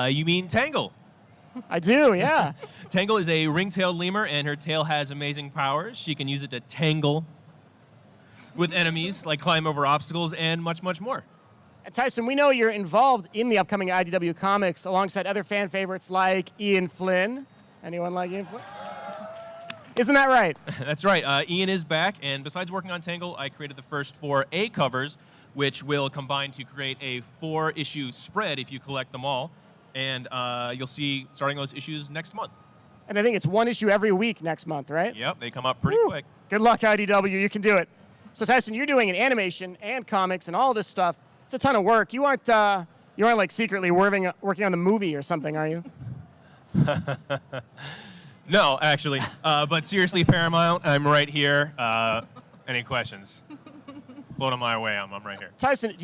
Speaker 6: You mean Tangle?
Speaker 4: I do, yeah.
Speaker 6: Tangle is a ring-tailed lemur, and her tail has amazing powers. She can use it to tangle with enemies, like climb over obstacles, and much, much more.
Speaker 4: And Tyson, we know you're involved in the upcoming IDW comics alongside other fan favorites like Ian Flynn. Anyone like Ian Flynn? Isn't that right?
Speaker 6: That's right. Ian is back, and besides working on Tangle, I created the first 4 A covers, which will combine to create a 4-issue spread if you collect them all. And you'll see starting those issues next month.
Speaker 4: And I think it's 1 issue every week next month, right?
Speaker 6: Yep, they come up pretty quick.
Speaker 4: Good luck, IDW. You can do it. So Tyson, you're doing an animation and comics and all this stuff. It's a ton of work. You aren't like secretly working on the movie or something, are you?
Speaker 6: No, actually. But seriously, Paramount, I'm right here. Any questions? Float them my way. I'm right here.
Speaker 4: Tyson,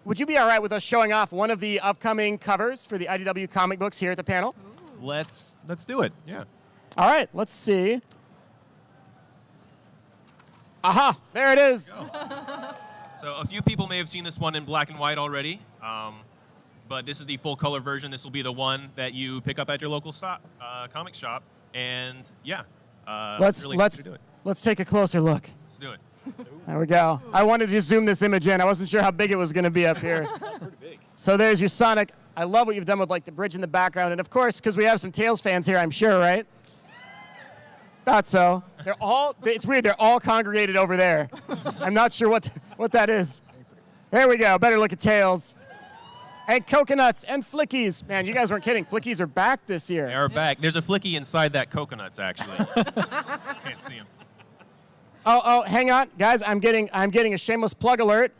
Speaker 4: would you be all right with us showing off one of the upcoming covers for the IDW comic books here at the panel?
Speaker 6: Let's do it. Yeah.
Speaker 4: All right, let's see. Aha, there it is.
Speaker 6: So a few people may have seen this one in black and white already, but this is the full color version. This will be the one that you pick up at your local comic shop, and yeah,
Speaker 4: Let's
Speaker 6: really excited to do it.
Speaker 4: let's take a closer look.
Speaker 6: Let's do it.
Speaker 4: There we go. I wanted to zoom this image in. I wasn't sure how big it was going to be up here.
Speaker 8: Pretty big.
Speaker 4: So there's your Sonic. I love what you've done with like the bridge in the background, and of course, because we have some Tails fans here, I'm sure, right? Thought so. It's weird, they're all congregated over there. I'm not sure what that is. There we go, better look at Tails. And coconuts and flickies. Man, you guys weren't kidding. Flickies are back this year.
Speaker 6: They are back. There's a flicky inside that coconuts, actually. Can't see him.
Speaker 4: Oh, hang on, guys. I'm getting a shameless plug alert.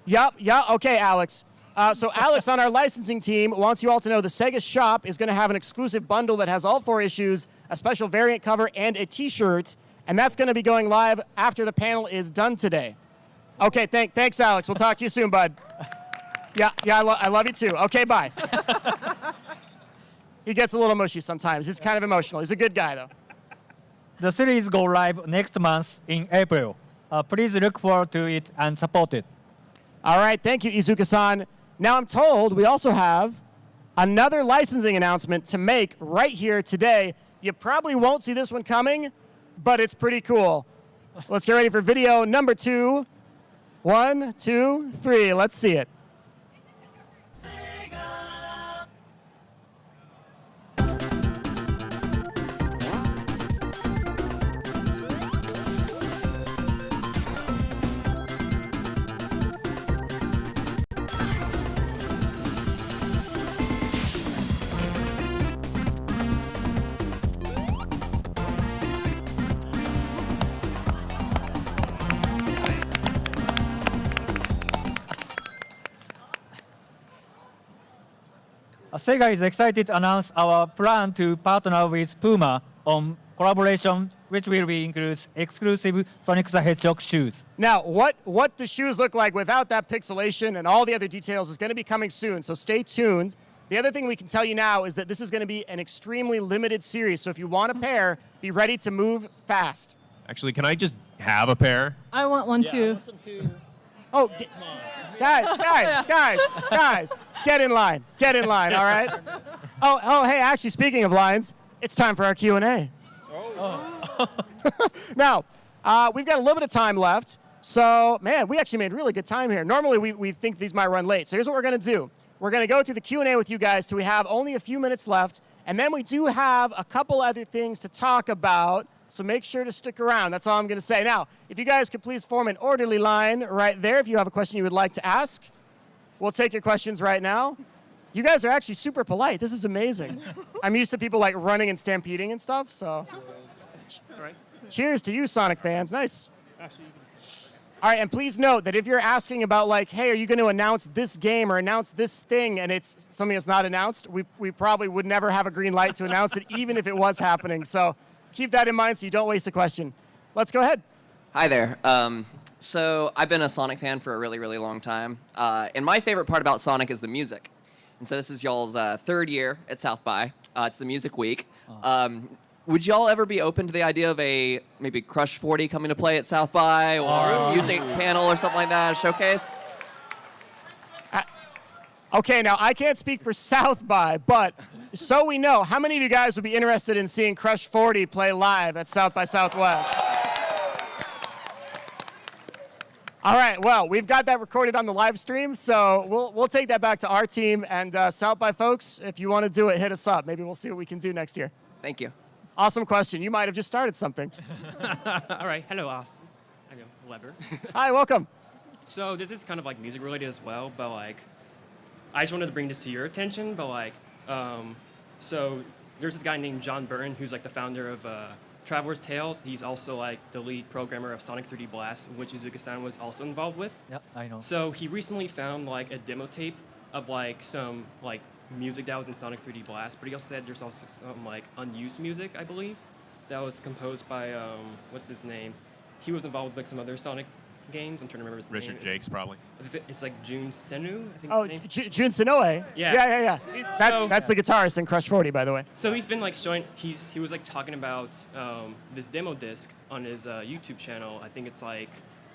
Speaker 4: Yup. Okay, Alex. So Alex on our licensing team wants you all to know the Sega shop is going to have an exclusive bundle that has all 4 issues, a special variant cover, and a T-shirt, and that's going to be going live after the panel is done today. Okay, thanks, Alex. We'll talk to you soon, bud. Yeah, I love you too. Okay, bye. He gets a little mushy sometimes. He's kind of emotional. He's a good guy, though.
Speaker 5: The series go live next month in April. Please look forward to it and support it.
Speaker 4: All right, thank you, Izuka-san. Now I'm told we also have another licensing announcement to make right here today. You probably won't see this one coming, but it's pretty cool. Let's get ready for video number 2. 1, 2, 3. Let's see it.
Speaker 5: Sega is excited to announce our plan to partner with Puma on collaboration, which will include exclusive Sonic the Hedgehog shoes.
Speaker 4: Now, what the shoes look like without that pixelation and all the other details is going to be coming soon, so stay tuned. The other thing we can tell you now is that this is going to be an extremely limited series, so if you want a pair, be ready to move fast.
Speaker 6: Actually, can I just have a pair?
Speaker 7: I want one too.
Speaker 4: Oh, guys, get in line, all right? Oh, hey, actually, speaking of lines, it's time for our Q&A. Now, we've got a little bit of time left, so, man, we actually made really good time here. Normally, we think these might run late, so here's what we're going to do. We're going to go through the Q&A with you guys till we have only a few minutes left, and then we do have a couple other things to talk about, so make sure to stick around. That's all I'm going to say. Now, if you guys could please form an orderly line right there if you have a question you would like to ask. We'll take your questions right now. You guys are actually super polite. This is amazing. I'm used to people like running and stampeding and stuff, so. Cheers to you, Sonic fans. Nice. All right, and please note that if you're asking about like, hey, are you going to announce this game or announce this thing, and it's something that's not announced, we probably would never have a green light to announce it, even if it was happening. So keep that in mind so you don't waste a question. Let's go ahead.
Speaker 9: Hi there. So I've been a Sonic fan for a really, really long time. And my favorite part about Sonic is the music. And so this is y'all's 3rd year at South by. It's the Music Week. Would y'all ever be open to the idea of a maybe Crush 40 coming to play at South by, or a music panel or something like that, a showcase?
Speaker 4: Okay, now I can't speak for South by, but so we know, how many of you guys would be interested in seeing Crush 40 play live at South by Southwest? All right, well, we've got that recorded on the live stream, so we'll take that back to our team. And South by folks, if you want to do it, hit us up. Maybe we'll see what we can do next year.
Speaker 9: Thank you.
Speaker 4: Awesome question. You might have just started something.
Speaker 10: All right, hello, Austin. I'm Weber.
Speaker 4: Hi, welcome.
Speaker 10: So this is kind of like music related as well, but like, I just wanted to bring this to your attention, but like, so there's this guy named John Burton who's like the founder of Traveler's Tales. He's also like the lead programmer of Sonic 3D Blast, which Izuka-san was also involved with.
Speaker 5: Yep, I know.
Speaker 10: So he recently found like a demo tape of like some like music that was in Sonic 3D Blast, but he also said there's also some like unused music, I believe, that was composed by what's his name? He was involved with like some other Sonic games. I'm trying to remember his name.
Speaker 6: Richard Jakes, probably.
Speaker 10: It's like Jun Senu, I think.
Speaker 4: Oh,
Speaker 10: his name.
Speaker 4: Jun Sonoe.
Speaker 10: Yeah.
Speaker 4: That's the guitarist in Crush 40, by the way.
Speaker 10: So he's been like showing. He was like talking about this demo disc on his YouTube channel. I think it's like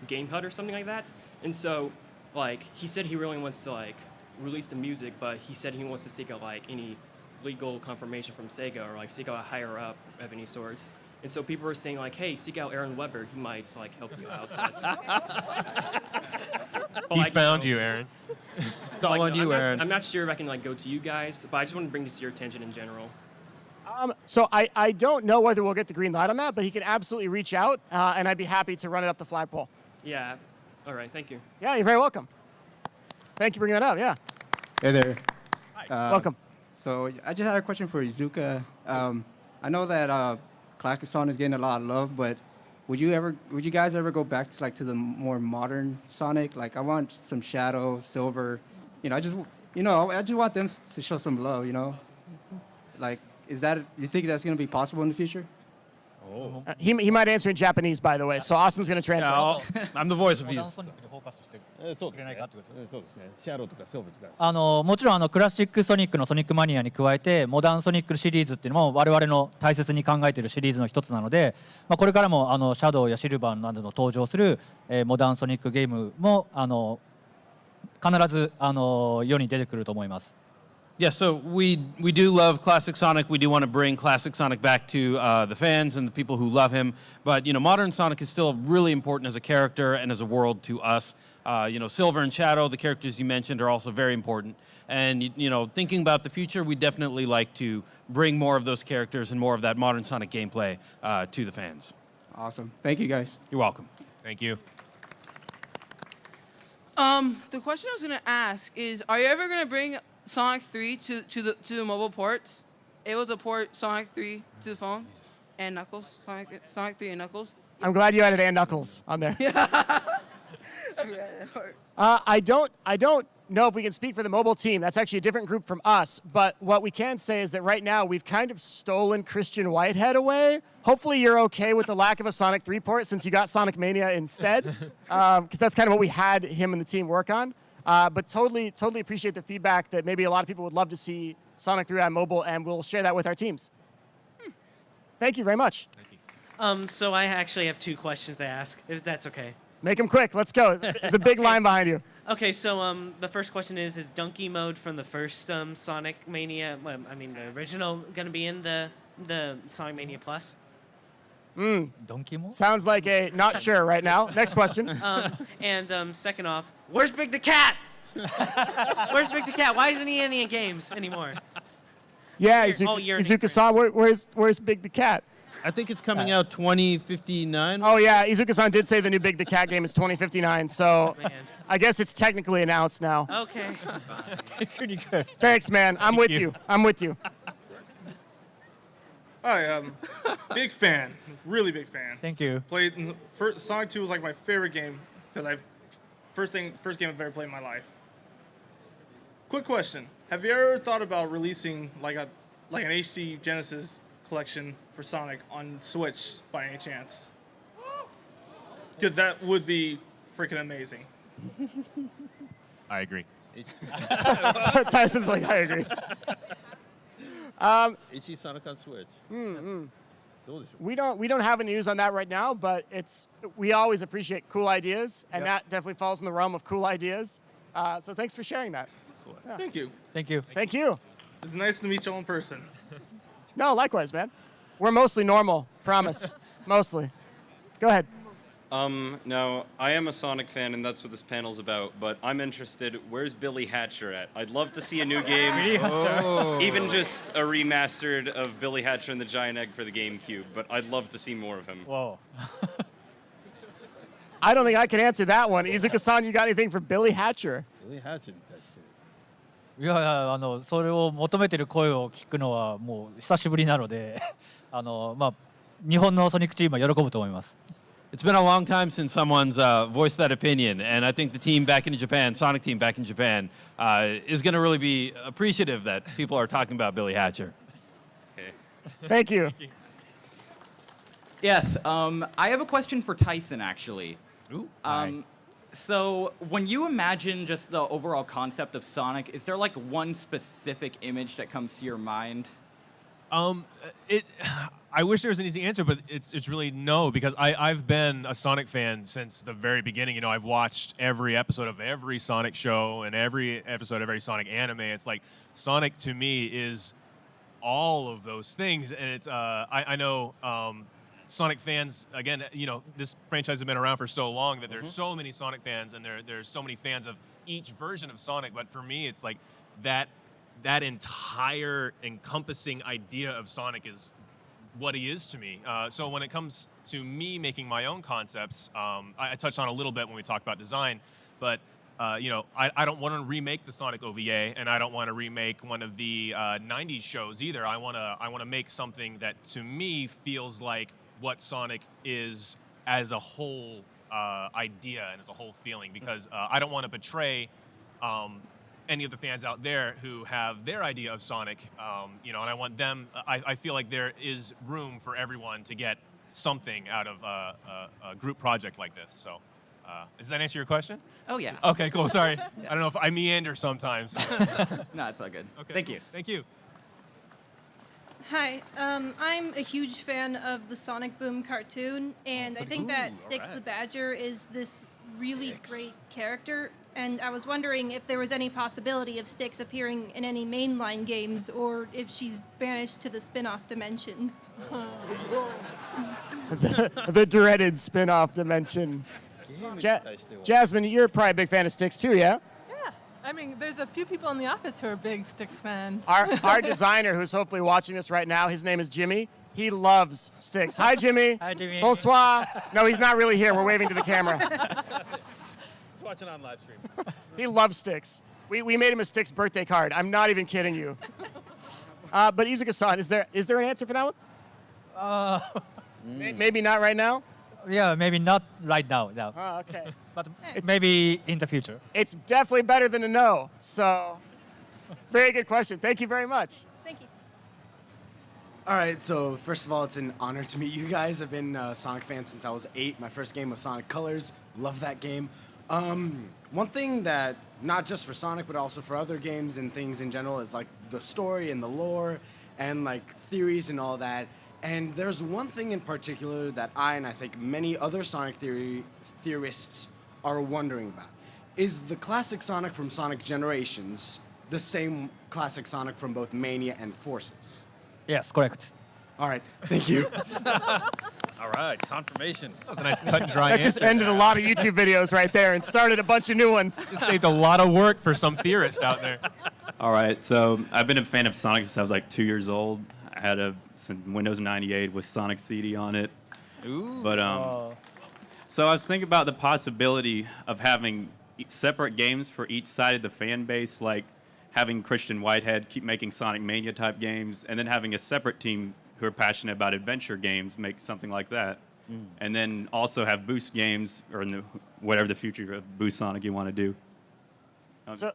Speaker 10: Game Hut or something like that. And so, like, he said he really wants to like release the music, but he said he wants to seek out like any legal confirmation from Sega or like seek out a higher up of any sorts. And so people were saying like, hey, seek out Aaron Weber. He might like help you out.
Speaker 6: He found you, Aaron.
Speaker 3: It's all on you, Aaron.
Speaker 10: I'm not sure if I can like go to you guys, but I just want to bring this to your attention in general.
Speaker 4: So I don't know whether we'll get the green light on that, but he can absolutely reach out, and I'd be happy to run it up the flagpole.
Speaker 10: Yeah. All right. Thank you.
Speaker 4: Yeah, you're very welcome. Thank you for bringing that up. Yeah.
Speaker 11: Hey there.
Speaker 4: Welcome.
Speaker 11: So I just had a question for Izuka. I know that Classic Sonic is getting a lot of love, but would you guys ever go back to like to the more modern Sonic? Like I want some Shadow, Silver. I just want them to show some love. Like you think that's gonna be possible in the future?
Speaker 4: He might answer in Japanese, by the way, so Austin's going to translate.
Speaker 3: I'm the voice of these.
Speaker 5: もちろんクラシックソニックのソニックマニアに加えてモダンソニックシリーズっていうのも我々の大切に考えているシリーズの一つなので、これからもシャドウやシルバーなどの登場するモダンソニックゲームも必ず世に出てくると思います。
Speaker 3: Yeah, so we do love Classic Sonic. We do want to bring Classic Sonic back to the fans and the people who love him. But, modern Sonic is still really important as a character and as a world to us. Silver and Shadow, the characters you mentioned, are also very important. And, thinking about the future, we definitely like to bring more of those characters and more of that modern Sonic gameplay to the fans.
Speaker 11: Awesome. Thank you, guys.
Speaker 3: You're welcome.
Speaker 6: Thank you.
Speaker 12: The question I was going to ask is, are you ever going to bring Sonic 3 to the mobile ports? Able to port Sonic 3 to the phone? And Knuckles? Sonic 3 and Knuckles?
Speaker 4: I'm glad you added and Knuckles on there. I don't know if we can speak for the mobile team. That's actually a different group from us. But what we can say is that right now we've kind of stolen Christian Whitehead away. Hopefully you're okay with the lack of a Sonic 3 port since you got Sonic Mania instead. Because that's kind of what we had him and the team work on. But totally appreciate the feedback that maybe a lot of people would love to see Sonic 3 on mobile, and we'll share that with our teams. Thank you very much.
Speaker 13: Thank you. So I actually have two questions to ask, if that's okay.
Speaker 4: Make them quick. Let's go. There's a big line behind you.
Speaker 13: Okay, so the first question is Donkey Mode from the first Sonic Mania, the original, going to be in the Sonic Mania Plus?
Speaker 5: Donkey Mode?
Speaker 4: Sounds like a not sure right now. Next question.
Speaker 13: And second off, where's Big the Cat? Where's Big the Cat? Why isn't he in any games anymore?
Speaker 4: Yeah, Izuka-san, where's Big the Cat?
Speaker 3: I think it's coming out 2059.
Speaker 4: Oh, yeah, Izuka-san did say the new Big the Cat game is 2059, so I guess it's technically announced now.
Speaker 13: Okay.
Speaker 5: Pretty good.
Speaker 4: Thanks, man. I'm with you.
Speaker 14: Hi, big fan, really big fan.
Speaker 5: Thank you.
Speaker 14: Sonic 2 was like my favorite game because first game I've ever played in my life. Quick question: have you ever thought about releasing like an HD Genesis collection for Sonic on Switch by any chance? Because that would be freaking amazing.
Speaker 6: I agree.
Speaker 4: Tyson's like, I agree.
Speaker 8: HE Sonic on Switch.
Speaker 4: We don't have any news on that right now, but we always appreciate cool ideas, and that definitely falls in the realm of cool ideas. So thanks for sharing that.
Speaker 14: Cool. Yeah. Thank you.
Speaker 5: Thank you.
Speaker 4: Thank you.
Speaker 14: It's nice to meet you all in person.
Speaker 4: No, likewise, man. We're mostly normal, promise. Mostly. Go ahead.
Speaker 15: No, I am a Sonic fan, and that's what this panel's about, but I'm interested, where's Billy Hatcher at? I'd love to see a new game, even just a remastered of Billy Hatcher and the Giant Egg for the GameCube, but I'd love to see more of him.
Speaker 5: Whoa.
Speaker 4: I don't think I can answer that one. Izuka-san, you got anything for Billy Hatcher?
Speaker 8: Billy Hatcher に対して。
Speaker 5: いやいやそれを求めてる声を聞くのはもう久しぶりなので日本のソニックチームは喜ぶと思います。
Speaker 3: It's been a long time since someone's voiced that opinion, and I think the team back in Japan, Sonic team back in Japan, is going to really be appreciative that people are talking about Billy Hatcher.
Speaker 15: Okay.
Speaker 4: Thank you.
Speaker 16: Yes, I have a question for Tyson, actually.
Speaker 3: Ooh.
Speaker 16: So when you imagine just the overall concept of Sonic, is there like one specific image that comes to your mind?
Speaker 6: I wish there was an easy answer, but it's really no, because I've been a Sonic fan since the very beginning. You know, I've watched every episode of every Sonic show and every episode of every Sonic anime. It's like Sonic to me is all of those things, and it's I know Sonic fans, again, you know, this franchise has been around for so long that there's so many Sonic fans, and there's so many fans of each version of Sonic. But for me, it's like that entire encompassing idea of Sonic is what he is to me. So when it comes to me making my own concepts, I touched on a little bit when we talked about design, but you know, I don't want to remake the Sonic OVA, and I don't want to remake one of the 90s shows either. I want to make something that to me feels like what Sonic is as a whole idea and as a whole feeling, because I don't want to betray any of the fans out there who have their idea of Sonic, you know, and I want them, I feel like there is room for everyone to get something out of a group project like this. So does that answer your question?
Speaker 16: Oh, yeah.
Speaker 6: Okay, cool, sorry.
Speaker 16: Yeah.
Speaker 6: I don't know if I meander sometimes.
Speaker 16: No, it's all good.
Speaker 6: Okay,
Speaker 16: Thank
Speaker 6: cool.
Speaker 16: you.
Speaker 6: Thank you.
Speaker 17: Hi, I'm a huge fan of the Sonic Boom cartoon, and I think that Styx the Badger is this really great character, and I was wondering if there was any possibility of Styx appearing in any mainline games, or if she's banished to the spin-off dimension.
Speaker 4: the dreaded spin-off dimension. Jasmine, you're probably a big fan of Styx too, yeah?
Speaker 7: I mean, there's a few people in the office who are big Styx fans.
Speaker 4: Our designer, who's hopefully watching this right now, his name is Jimmy. He loves Styx. Hi, Jimmy.
Speaker 5: Hi, Jimmy.
Speaker 4: Bonsoir. No, he's not really here. We're waving to the camera.
Speaker 8: He's watching on live stream.
Speaker 4: He loves Styx. We made him a Styx birthday card. I'm not even kidding you. But Izuka-san, is there an answer for that one? Maybe not right now?
Speaker 5: Yeah, maybe not right now. No.
Speaker 4: Oh, okay.
Speaker 5: But maybe in the future.
Speaker 4: It's definitely better than a no. So, very good question. Thank you very much.
Speaker 17: Thank you.
Speaker 18: All right, so first of all, it's an honor to meet you guys. I've been a Sonic fan since I was 8. My first game was Sonic Colors. Love that game. One thing that, not just for Sonic, but also for other games and things in general, is like the story and the lore and like theories and all that. And there's one thing in particular that I think many other Sonic theorists are wondering about. Is the classic Sonic from Sonic Generations the same classic Sonic from both Mania and Forces?
Speaker 5: Yes, correct.
Speaker 18: All right, thank you.
Speaker 8: All right, confirmation.
Speaker 6: That was a nice cut and dry
Speaker 4: That just ended a lot of YouTube videos right there and started a bunch of new ones.
Speaker 6: Just saved a lot of work for some theorist out there.
Speaker 19: All right, so I've been a fan of Sonic since I was like 2 years old. I had a Windows 98 with Sonic CD on it.
Speaker 8: Ooh.
Speaker 19: But so I was thinking about the possibility of having separate games for each side of the fan base, like having Christian Whitehead keep making Sonic Mania type games, and then having a separate team who are passionate about adventure games make something like that. And then also have Boost games, or whatever the future of Boost Sonic you want to do.
Speaker 4: So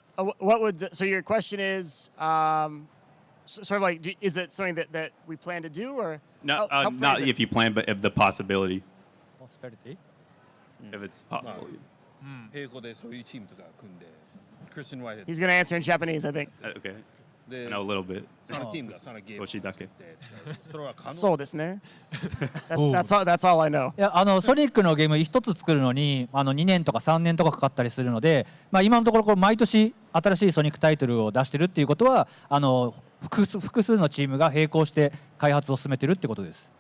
Speaker 4: so your question is, sort of like, is it something that we plan to do, or?
Speaker 19: No, not if you plan, but if the possibility.
Speaker 5: Possibility?
Speaker 19: If it's possible.
Speaker 8: Christian Whitehead.
Speaker 4: He's going to answer in Japanese, I think.
Speaker 19: Okay. I know a little bit.
Speaker 8: ソニックチームがソニックゲーム
Speaker 19: 少しだけ。
Speaker 8: それは可能。
Speaker 4: そうですね。That's all I know.
Speaker 5: いやソニックのゲーム1つ作るのに2年とか3年とかかかったりするので、今のところ毎年新しいソニックタイトルを出してるっていうことは複数のチームが並行して開発を進めてるってことです。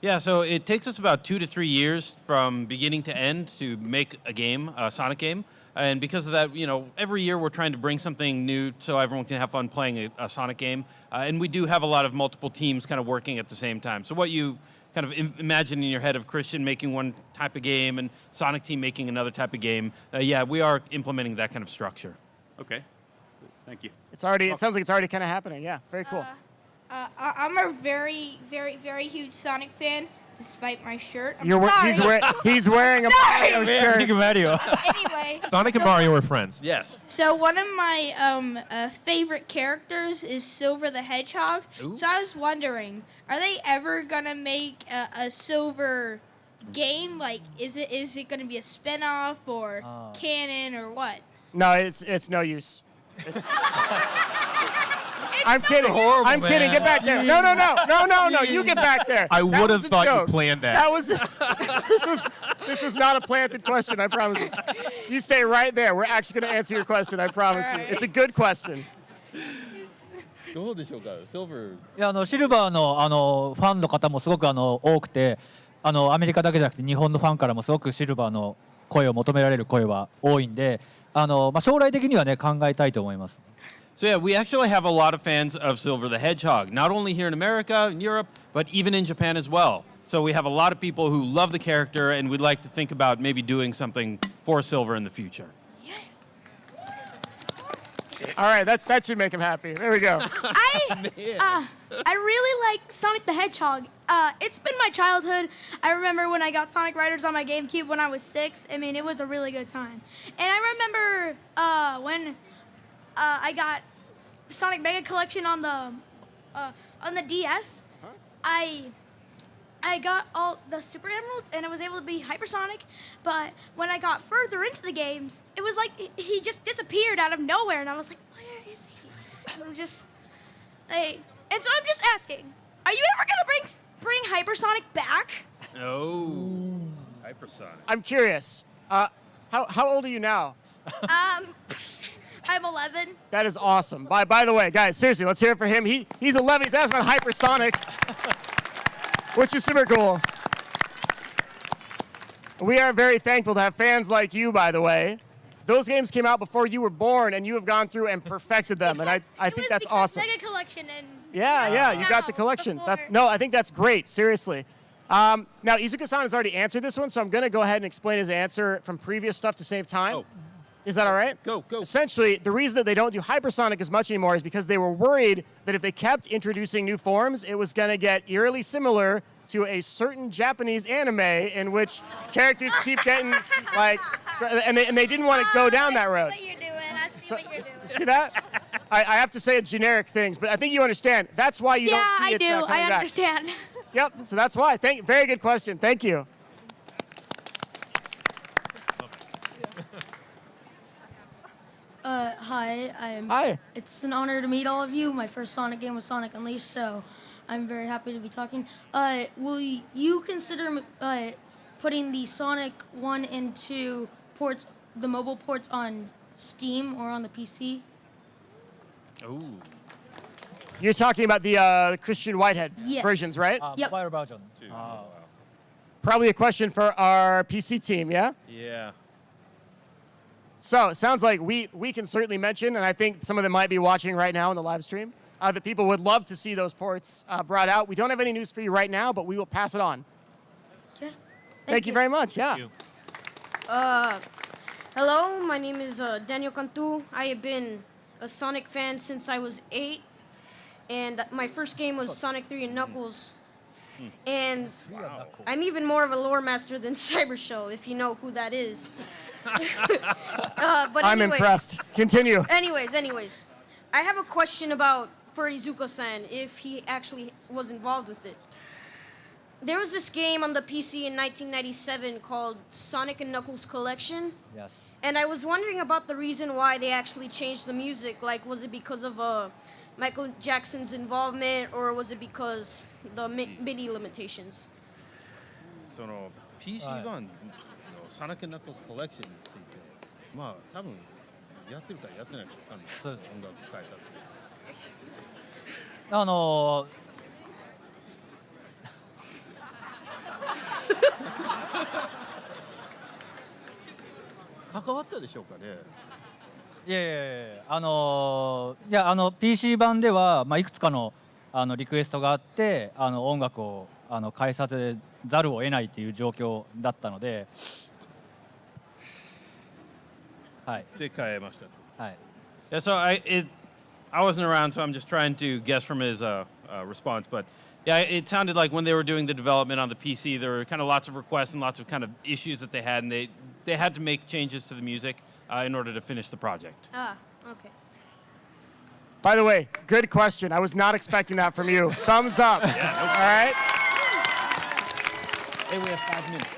Speaker 3: Yeah, so it takes us about 2 to 3 years from beginning to end to make a game, a Sonic game. And because of that, every year we're trying to bring something new so everyone can have fun playing a Sonic game. And we do have a lot of multiple teams kind of working at the same time. So what you kind of imagine in your head of Christian making one type of game and Sonic team making another type of game, yeah, we are implementing that kind of structure.
Speaker 19: Okay. Thank you.
Speaker 4: It sounds like it's already kind of happening. Yeah, very cool.
Speaker 20: I'm a very, very, very huge Sonic fan, despite my shirt.
Speaker 4: He's wearing a Mario shirt.
Speaker 5: Mario.
Speaker 20: Anyway.
Speaker 6: Sonic and Mario are friends.
Speaker 3: Yes.
Speaker 20: So one of my favorite characters is Silver the Hedgehog.
Speaker 3: Ooh.
Speaker 20: So I was wondering, are they ever gonna make a Silver game? Like, is it gonna be a spin-off or canon or what?
Speaker 4: No, it's no use. I'm kidding. I'm kidding. Get back there. No. You get back there.
Speaker 6: I would have thought
Speaker 4: joke.
Speaker 6: you planned that.
Speaker 4: That was. This was not a planted question. I promise you. You stay right there. We're actually going to answer your question. I promise you. It's a good question.
Speaker 8: どうでしょうか、シルバー。
Speaker 5: いやシルバーのファンの方もすごく多くてアメリカだけじゃなくて日本のファンからもすごくシルバーの声を求められる声は多いんで将来的にはね考えたいと思います。
Speaker 3: So yeah, we actually have a lot of fans of Silver the Hedgehog, not only here in America, in Europe, but even in Japan as well. So we have a lot of people who love the character and we'd like to think about maybe doing something for Silver in the future.
Speaker 4: All right, that should make him happy. There we go.
Speaker 21: I really like Sonic the Hedgehog. It's been my childhood. I remember when I got Sonic Riders on my GameCube when I was 6. I mean, it was a really good time. And I remember when I got Sonic Mega Collection on the DS. I got all the Super Emeralds and I was able to be Hypersonic. But when I got further into the games, it was like he just disappeared out of nowhere, and I was like, where is he? And so I'm just asking, are you ever gonna bring Hypersonic back?
Speaker 8: Oh, Hypersonic.
Speaker 4: I'm curious. How old are you now?
Speaker 21: I'm 11.
Speaker 4: That is awesome. By the way, guys, seriously, let's hear it for him. He's 11. He's asking about Hypersonic, which is super cool. We are very thankful to have fans like you, by the way. Those games came out before you were born, and you have gone through and perfected them, and I think that's awesome.
Speaker 21: Mega Collection and
Speaker 4: Yeah, you got the collections. I think that's great, seriously. Now, Izuka-san has already answered this one, so I'm going to go ahead and explain his answer from previous stuff to save time.
Speaker 8: Oh.
Speaker 4: Is that all right?
Speaker 8: Go.
Speaker 4: Essentially, the reason that they don't do Hypersonic as much anymore is because they were worried that if they kept introducing new forms, it was going to get eerily similar to a certain Japanese anime in which characters keep getting, and they didn't want to go down that road.
Speaker 21: I see what you're doing.
Speaker 4: See that? I have to say generic things, but I think you understand. That's why you don't see it coming back.
Speaker 21: I understand.
Speaker 4: Yep, so that's why. Very good question. Thank you.
Speaker 21: Hi.
Speaker 4: Hi.
Speaker 21: It's an honor to meet all of you. My first Sonic game was Sonic Unleashed, so I'm very happy to be talking. Will you consider putting the Sonic 1 and 2 ports, the mobile ports, on Steam or on the PC?
Speaker 3: Ooh.
Speaker 4: You're talking about the Christian Whitehead
Speaker 21: Yes.
Speaker 4: versions, right?
Speaker 21: Yep.
Speaker 5: Mobile version.
Speaker 4: Probably a question for our PC team, yeah?
Speaker 8: Yeah.
Speaker 4: So it sounds like we can certainly mention, and I think some of them might be watching right now in the live stream, that people would love to see those ports brought out. We don't have any news for you right now, but we will pass it on.
Speaker 21: Okay.
Speaker 4: Thank you very much, yeah.
Speaker 22: Hello, my name is Daniel Cantu. I have been a Sonic fan since I was 8, and my first game was Sonic 3 and Knuckles. And I'm even more of a lore master than Cybershow, if you know who that is. But
Speaker 4: I'm
Speaker 22: anyway,
Speaker 4: impressed. Continue.
Speaker 22: Anyways, I have a question for Izuka-san, if he actually was involved with it. There was this game on the PC in 1997 called Sonic and Knuckles Collection.
Speaker 5: Yes.
Speaker 22: And I was wondering about the reason why they actually changed the music. Like, was it because of Michael Jackson's involvement, or was it because the MIDI limitations?
Speaker 8: その PC 版のサナックナックルズコレクションについて、まあ多分やってるかやってないかわかんない。
Speaker 5: そうです。
Speaker 8: 音楽変えたって。関わったでしょうかね。
Speaker 5: いやいやいや、PC 版では、いくつかのリクエストがあって音楽を変えさせざるを得ないっていう状況だったので、はい。
Speaker 8: で変えました。
Speaker 5: はい。
Speaker 3: Yeah, so I wasn't around, so I'm just trying to guess from his response. But yeah, it sounded like when they were doing the development on the PC, there were kind of lots of requests and lots of kind of issues that they had, and they had to make changes to the music in order to finish the project.
Speaker 22: Ah, okay.
Speaker 4: By the way, good question. I was not expecting that from you. Thumbs up.
Speaker 8: Yeah, no
Speaker 4: All right.
Speaker 8: Hey, we have 5 minutes.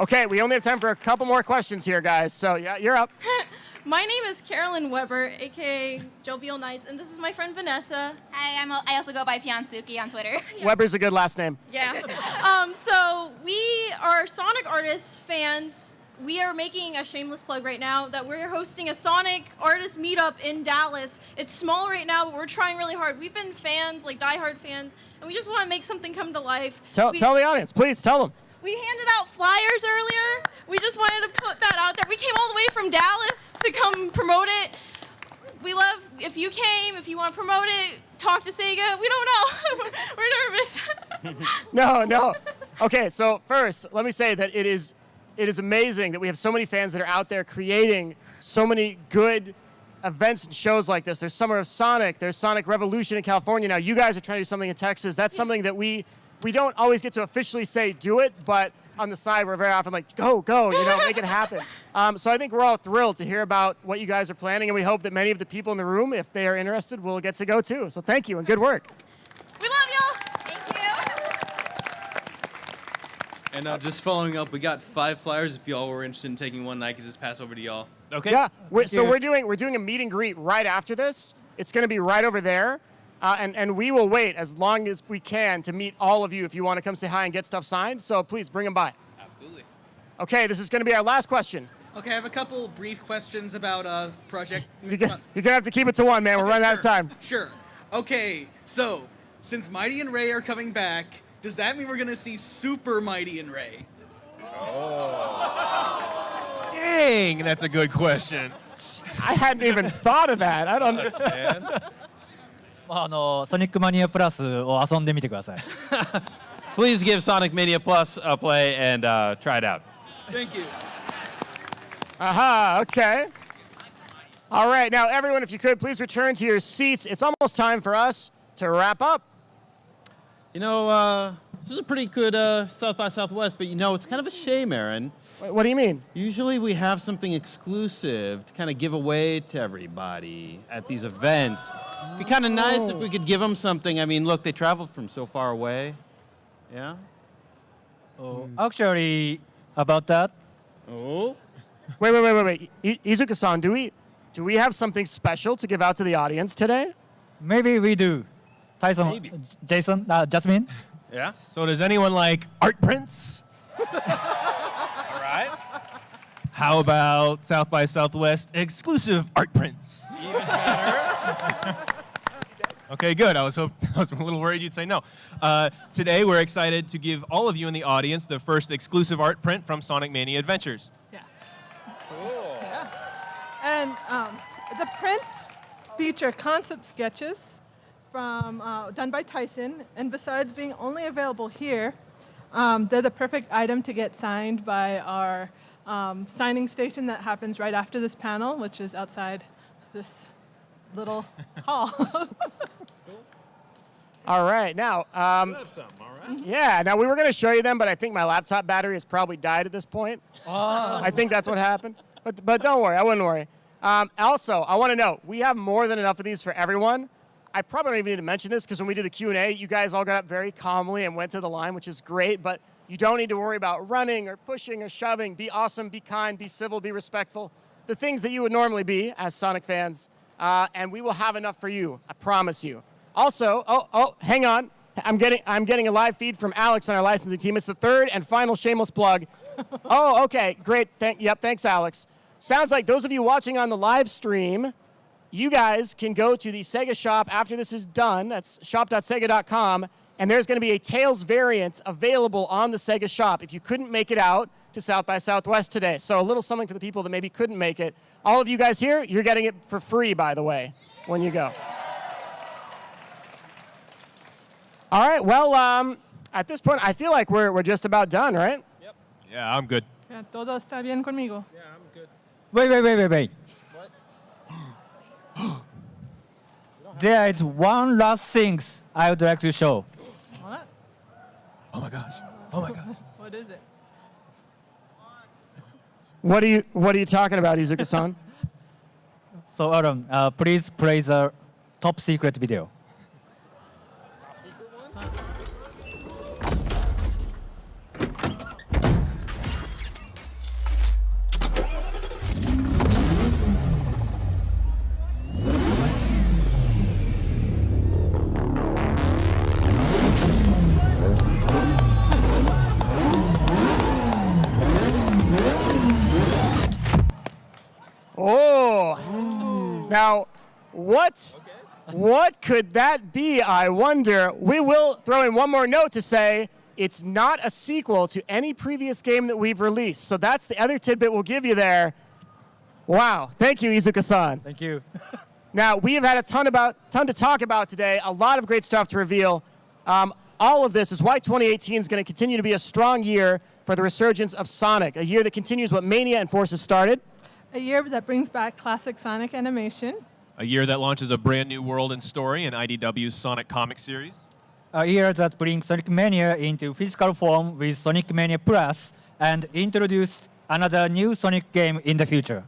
Speaker 4: Okay, we only have time for a couple more questions here, guys. So yeah, you're up.
Speaker 1: My name is Carolyn Weber, aka Jovial Knights, and this is my friend Vanessa.
Speaker 2: Hi, I also go by Piansuki on Twitter.
Speaker 4: Weber's a good last name.
Speaker 1: Yeah. So we are Sonic artists fans. We are making a shameless plug right now that we're hosting a Sonic artist meetup in Dallas. It's small right now, but we're trying really hard. We've been fans, like diehard fans, and we just want to make something come to life.
Speaker 4: Tell the audience, please tell them.
Speaker 1: We handed out flyers earlier. We just wanted to put that out there. We came all the way from Dallas to come promote it. We love, if you came, if you want to promote it, talk to Sega. We don't know. We're nervous.
Speaker 4: No. Okay, so first, let me say that it is amazing that we have so many fans that are out there creating so many good events and shows like this. There's Summer of Sonic. There's Sonic Revolution in California. Now, you guys are trying to do something in Texas. That's something that we don't always get to officially say do it, but on the side, we're very often like, go, make it happen. So I think we're all thrilled to hear about what you guys are planning, and we hope that many of the people in the room, if they are interested, will get to go too. So thank you and good work.
Speaker 1: We love y'all.
Speaker 2: Thank you.
Speaker 23: And just following up, we got 5 flyers. If y'all were interested in taking one, I could just pass over to y'all.
Speaker 3: Okay.
Speaker 4: Yeah. We're doing a meet and greet right after this. It's going to be right over there. And we will wait as long as we can to meet all of you if you want to come say hi and get stuff signed. So please bring them by.
Speaker 23: Absolutely.
Speaker 4: Okay, this is going to be our last question.
Speaker 24: Okay, I have a couple brief questions about project.
Speaker 4: You're going to have to keep it to one, man. We're running out of time.
Speaker 24: Sure. Okay, so since Mighty and Ray are coming back, does that mean we're going to see Super Mighty and Ray?
Speaker 6: Dang, that's a good question.
Speaker 4: I hadn't even thought of that. I don't know.
Speaker 5: ソニックマニアプラスを遊んでみてください。
Speaker 3: Please give Sonic Mania Plus a play and try it out.
Speaker 24: Thank you.
Speaker 4: Aha, okay. All right, now everyone, if you could, please return to your seats. It's almost time for us to wrap up.
Speaker 3: You know, this is a pretty good South by Southwest, but you know, it's kind of a shame, Aaron.
Speaker 4: What do you mean?
Speaker 3: Usually we have something exclusive to kind of give away to everybody at these events. It'd be kind of nice if we could give them something. I mean, look, they traveled from so far away. Yeah?
Speaker 5: Actually, about that.
Speaker 3: Oh?
Speaker 4: Wait. Izuka-san, do we have something special to give out to the audience today?
Speaker 5: Maybe we do. Tyson,
Speaker 3: Maybe.
Speaker 5: Jason, Jasmine.
Speaker 6: Yeah? So does anyone like art prints?
Speaker 3: All right.
Speaker 6: How about South by Southwest exclusive art prints?
Speaker 3: Even better.
Speaker 6: Okay, good. I was a little worried you'd say no. Today, we're excited to give all of you in the audience the first exclusive art print from Sonic Mania Adventures.
Speaker 7: Yeah.
Speaker 3: Cool.
Speaker 7: Yeah. And the prints feature concept sketches from done by Tyson, and besides being only available here, they're the perfect item to get signed by our signing station that happens right after this panel, which is outside this little hall.
Speaker 4: All right, now,
Speaker 8: You have some, all right?
Speaker 4: yeah, now we were going to show you them, but I think my laptop battery has probably died at this point. I think that's what happened. But don't worry, I wouldn't worry. Also, I want to know, we have more than enough of these for everyone. I probably don't even need to mention this because when we did the Q&A, you guys all got up very calmly and went to the line, which is great, but you don't need to worry about running or pushing or shoving. Be awesome, be kind, be civil, be respectful. The things that you would normally be as Sonic fans. and we will have enough for you. I promise you. Also, hang on. I'm getting a live feed from Alex on our licensing team. It's the third and final shameless plug. Oh, okay, great. Thanks, Alex. Sounds like those of you watching on the live stream, you guys can go to the Sega shop after this is done. That's shop.sega.com, and there's going to be a Tails variant available on the Sega shop if you couldn't make it out to South by Southwest today. So a little something for the people that maybe couldn't make it. All of you guys here, you're getting it for free, by the way, when you go. All right, well, at this point, I feel like we're just about done, right?
Speaker 6: Yep. Yeah, I'm good.
Speaker 7: Ya, todo está bien conmigo.
Speaker 5: Wait. There is one last thing I would like to show.
Speaker 7: What?
Speaker 6: Oh my gosh.
Speaker 7: What is it?
Speaker 4: What are you talking about, Izuka-san?
Speaker 5: So Aaron, please play the top secret video.
Speaker 4: Oh, now what could that be, I wonder? We will throw in one more note to say it's not a sequel to any previous game that we've released. So that's the other tidbit we'll give you there. Wow, thank you, Izuka-san.
Speaker 5: Thank you.
Speaker 4: Now, we have had a ton to talk about today, a lot of great stuff to reveal. All of this is why 2018 is going to continue to be a strong year for the resurgence of Sonic, a year that continues what Mania and Forces started.
Speaker 7: A year that brings back classic Sonic animation.
Speaker 6: A year that launches a brand new world and story in IDW's Sonic comic series.
Speaker 5: A year that brings Sonic Mania into physical form with Sonic Mania Plus and introduce another new Sonic game in the future.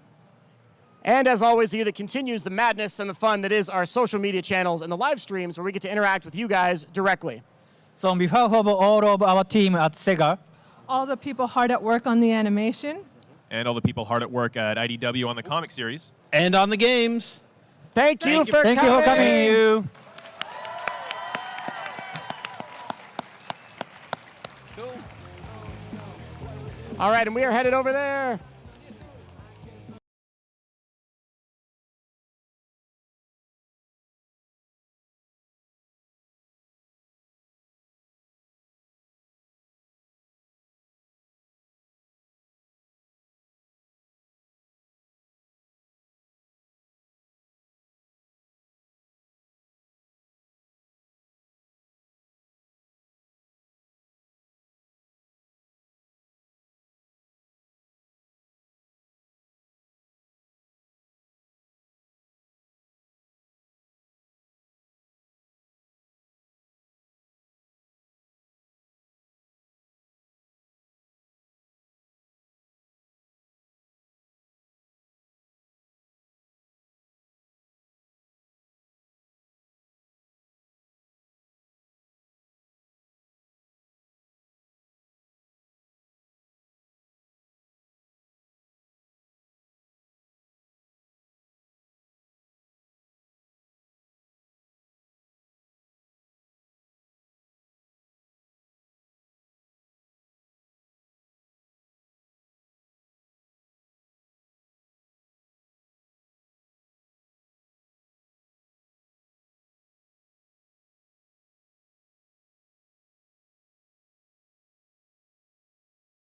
Speaker 4: And as always, a year that continues the madness and the fun that is our social media channels and the live streams where we get to interact with you guys directly.
Speaker 5: So on behalf of all of our team at Sega,
Speaker 7: All the people hard at work on the animation.
Speaker 6: And all the people hard at work at IDW on the comic series.
Speaker 3: And on the games.
Speaker 4: Thank you for coming.
Speaker 5: Thank you for coming.
Speaker 4: All right, and we are headed over there.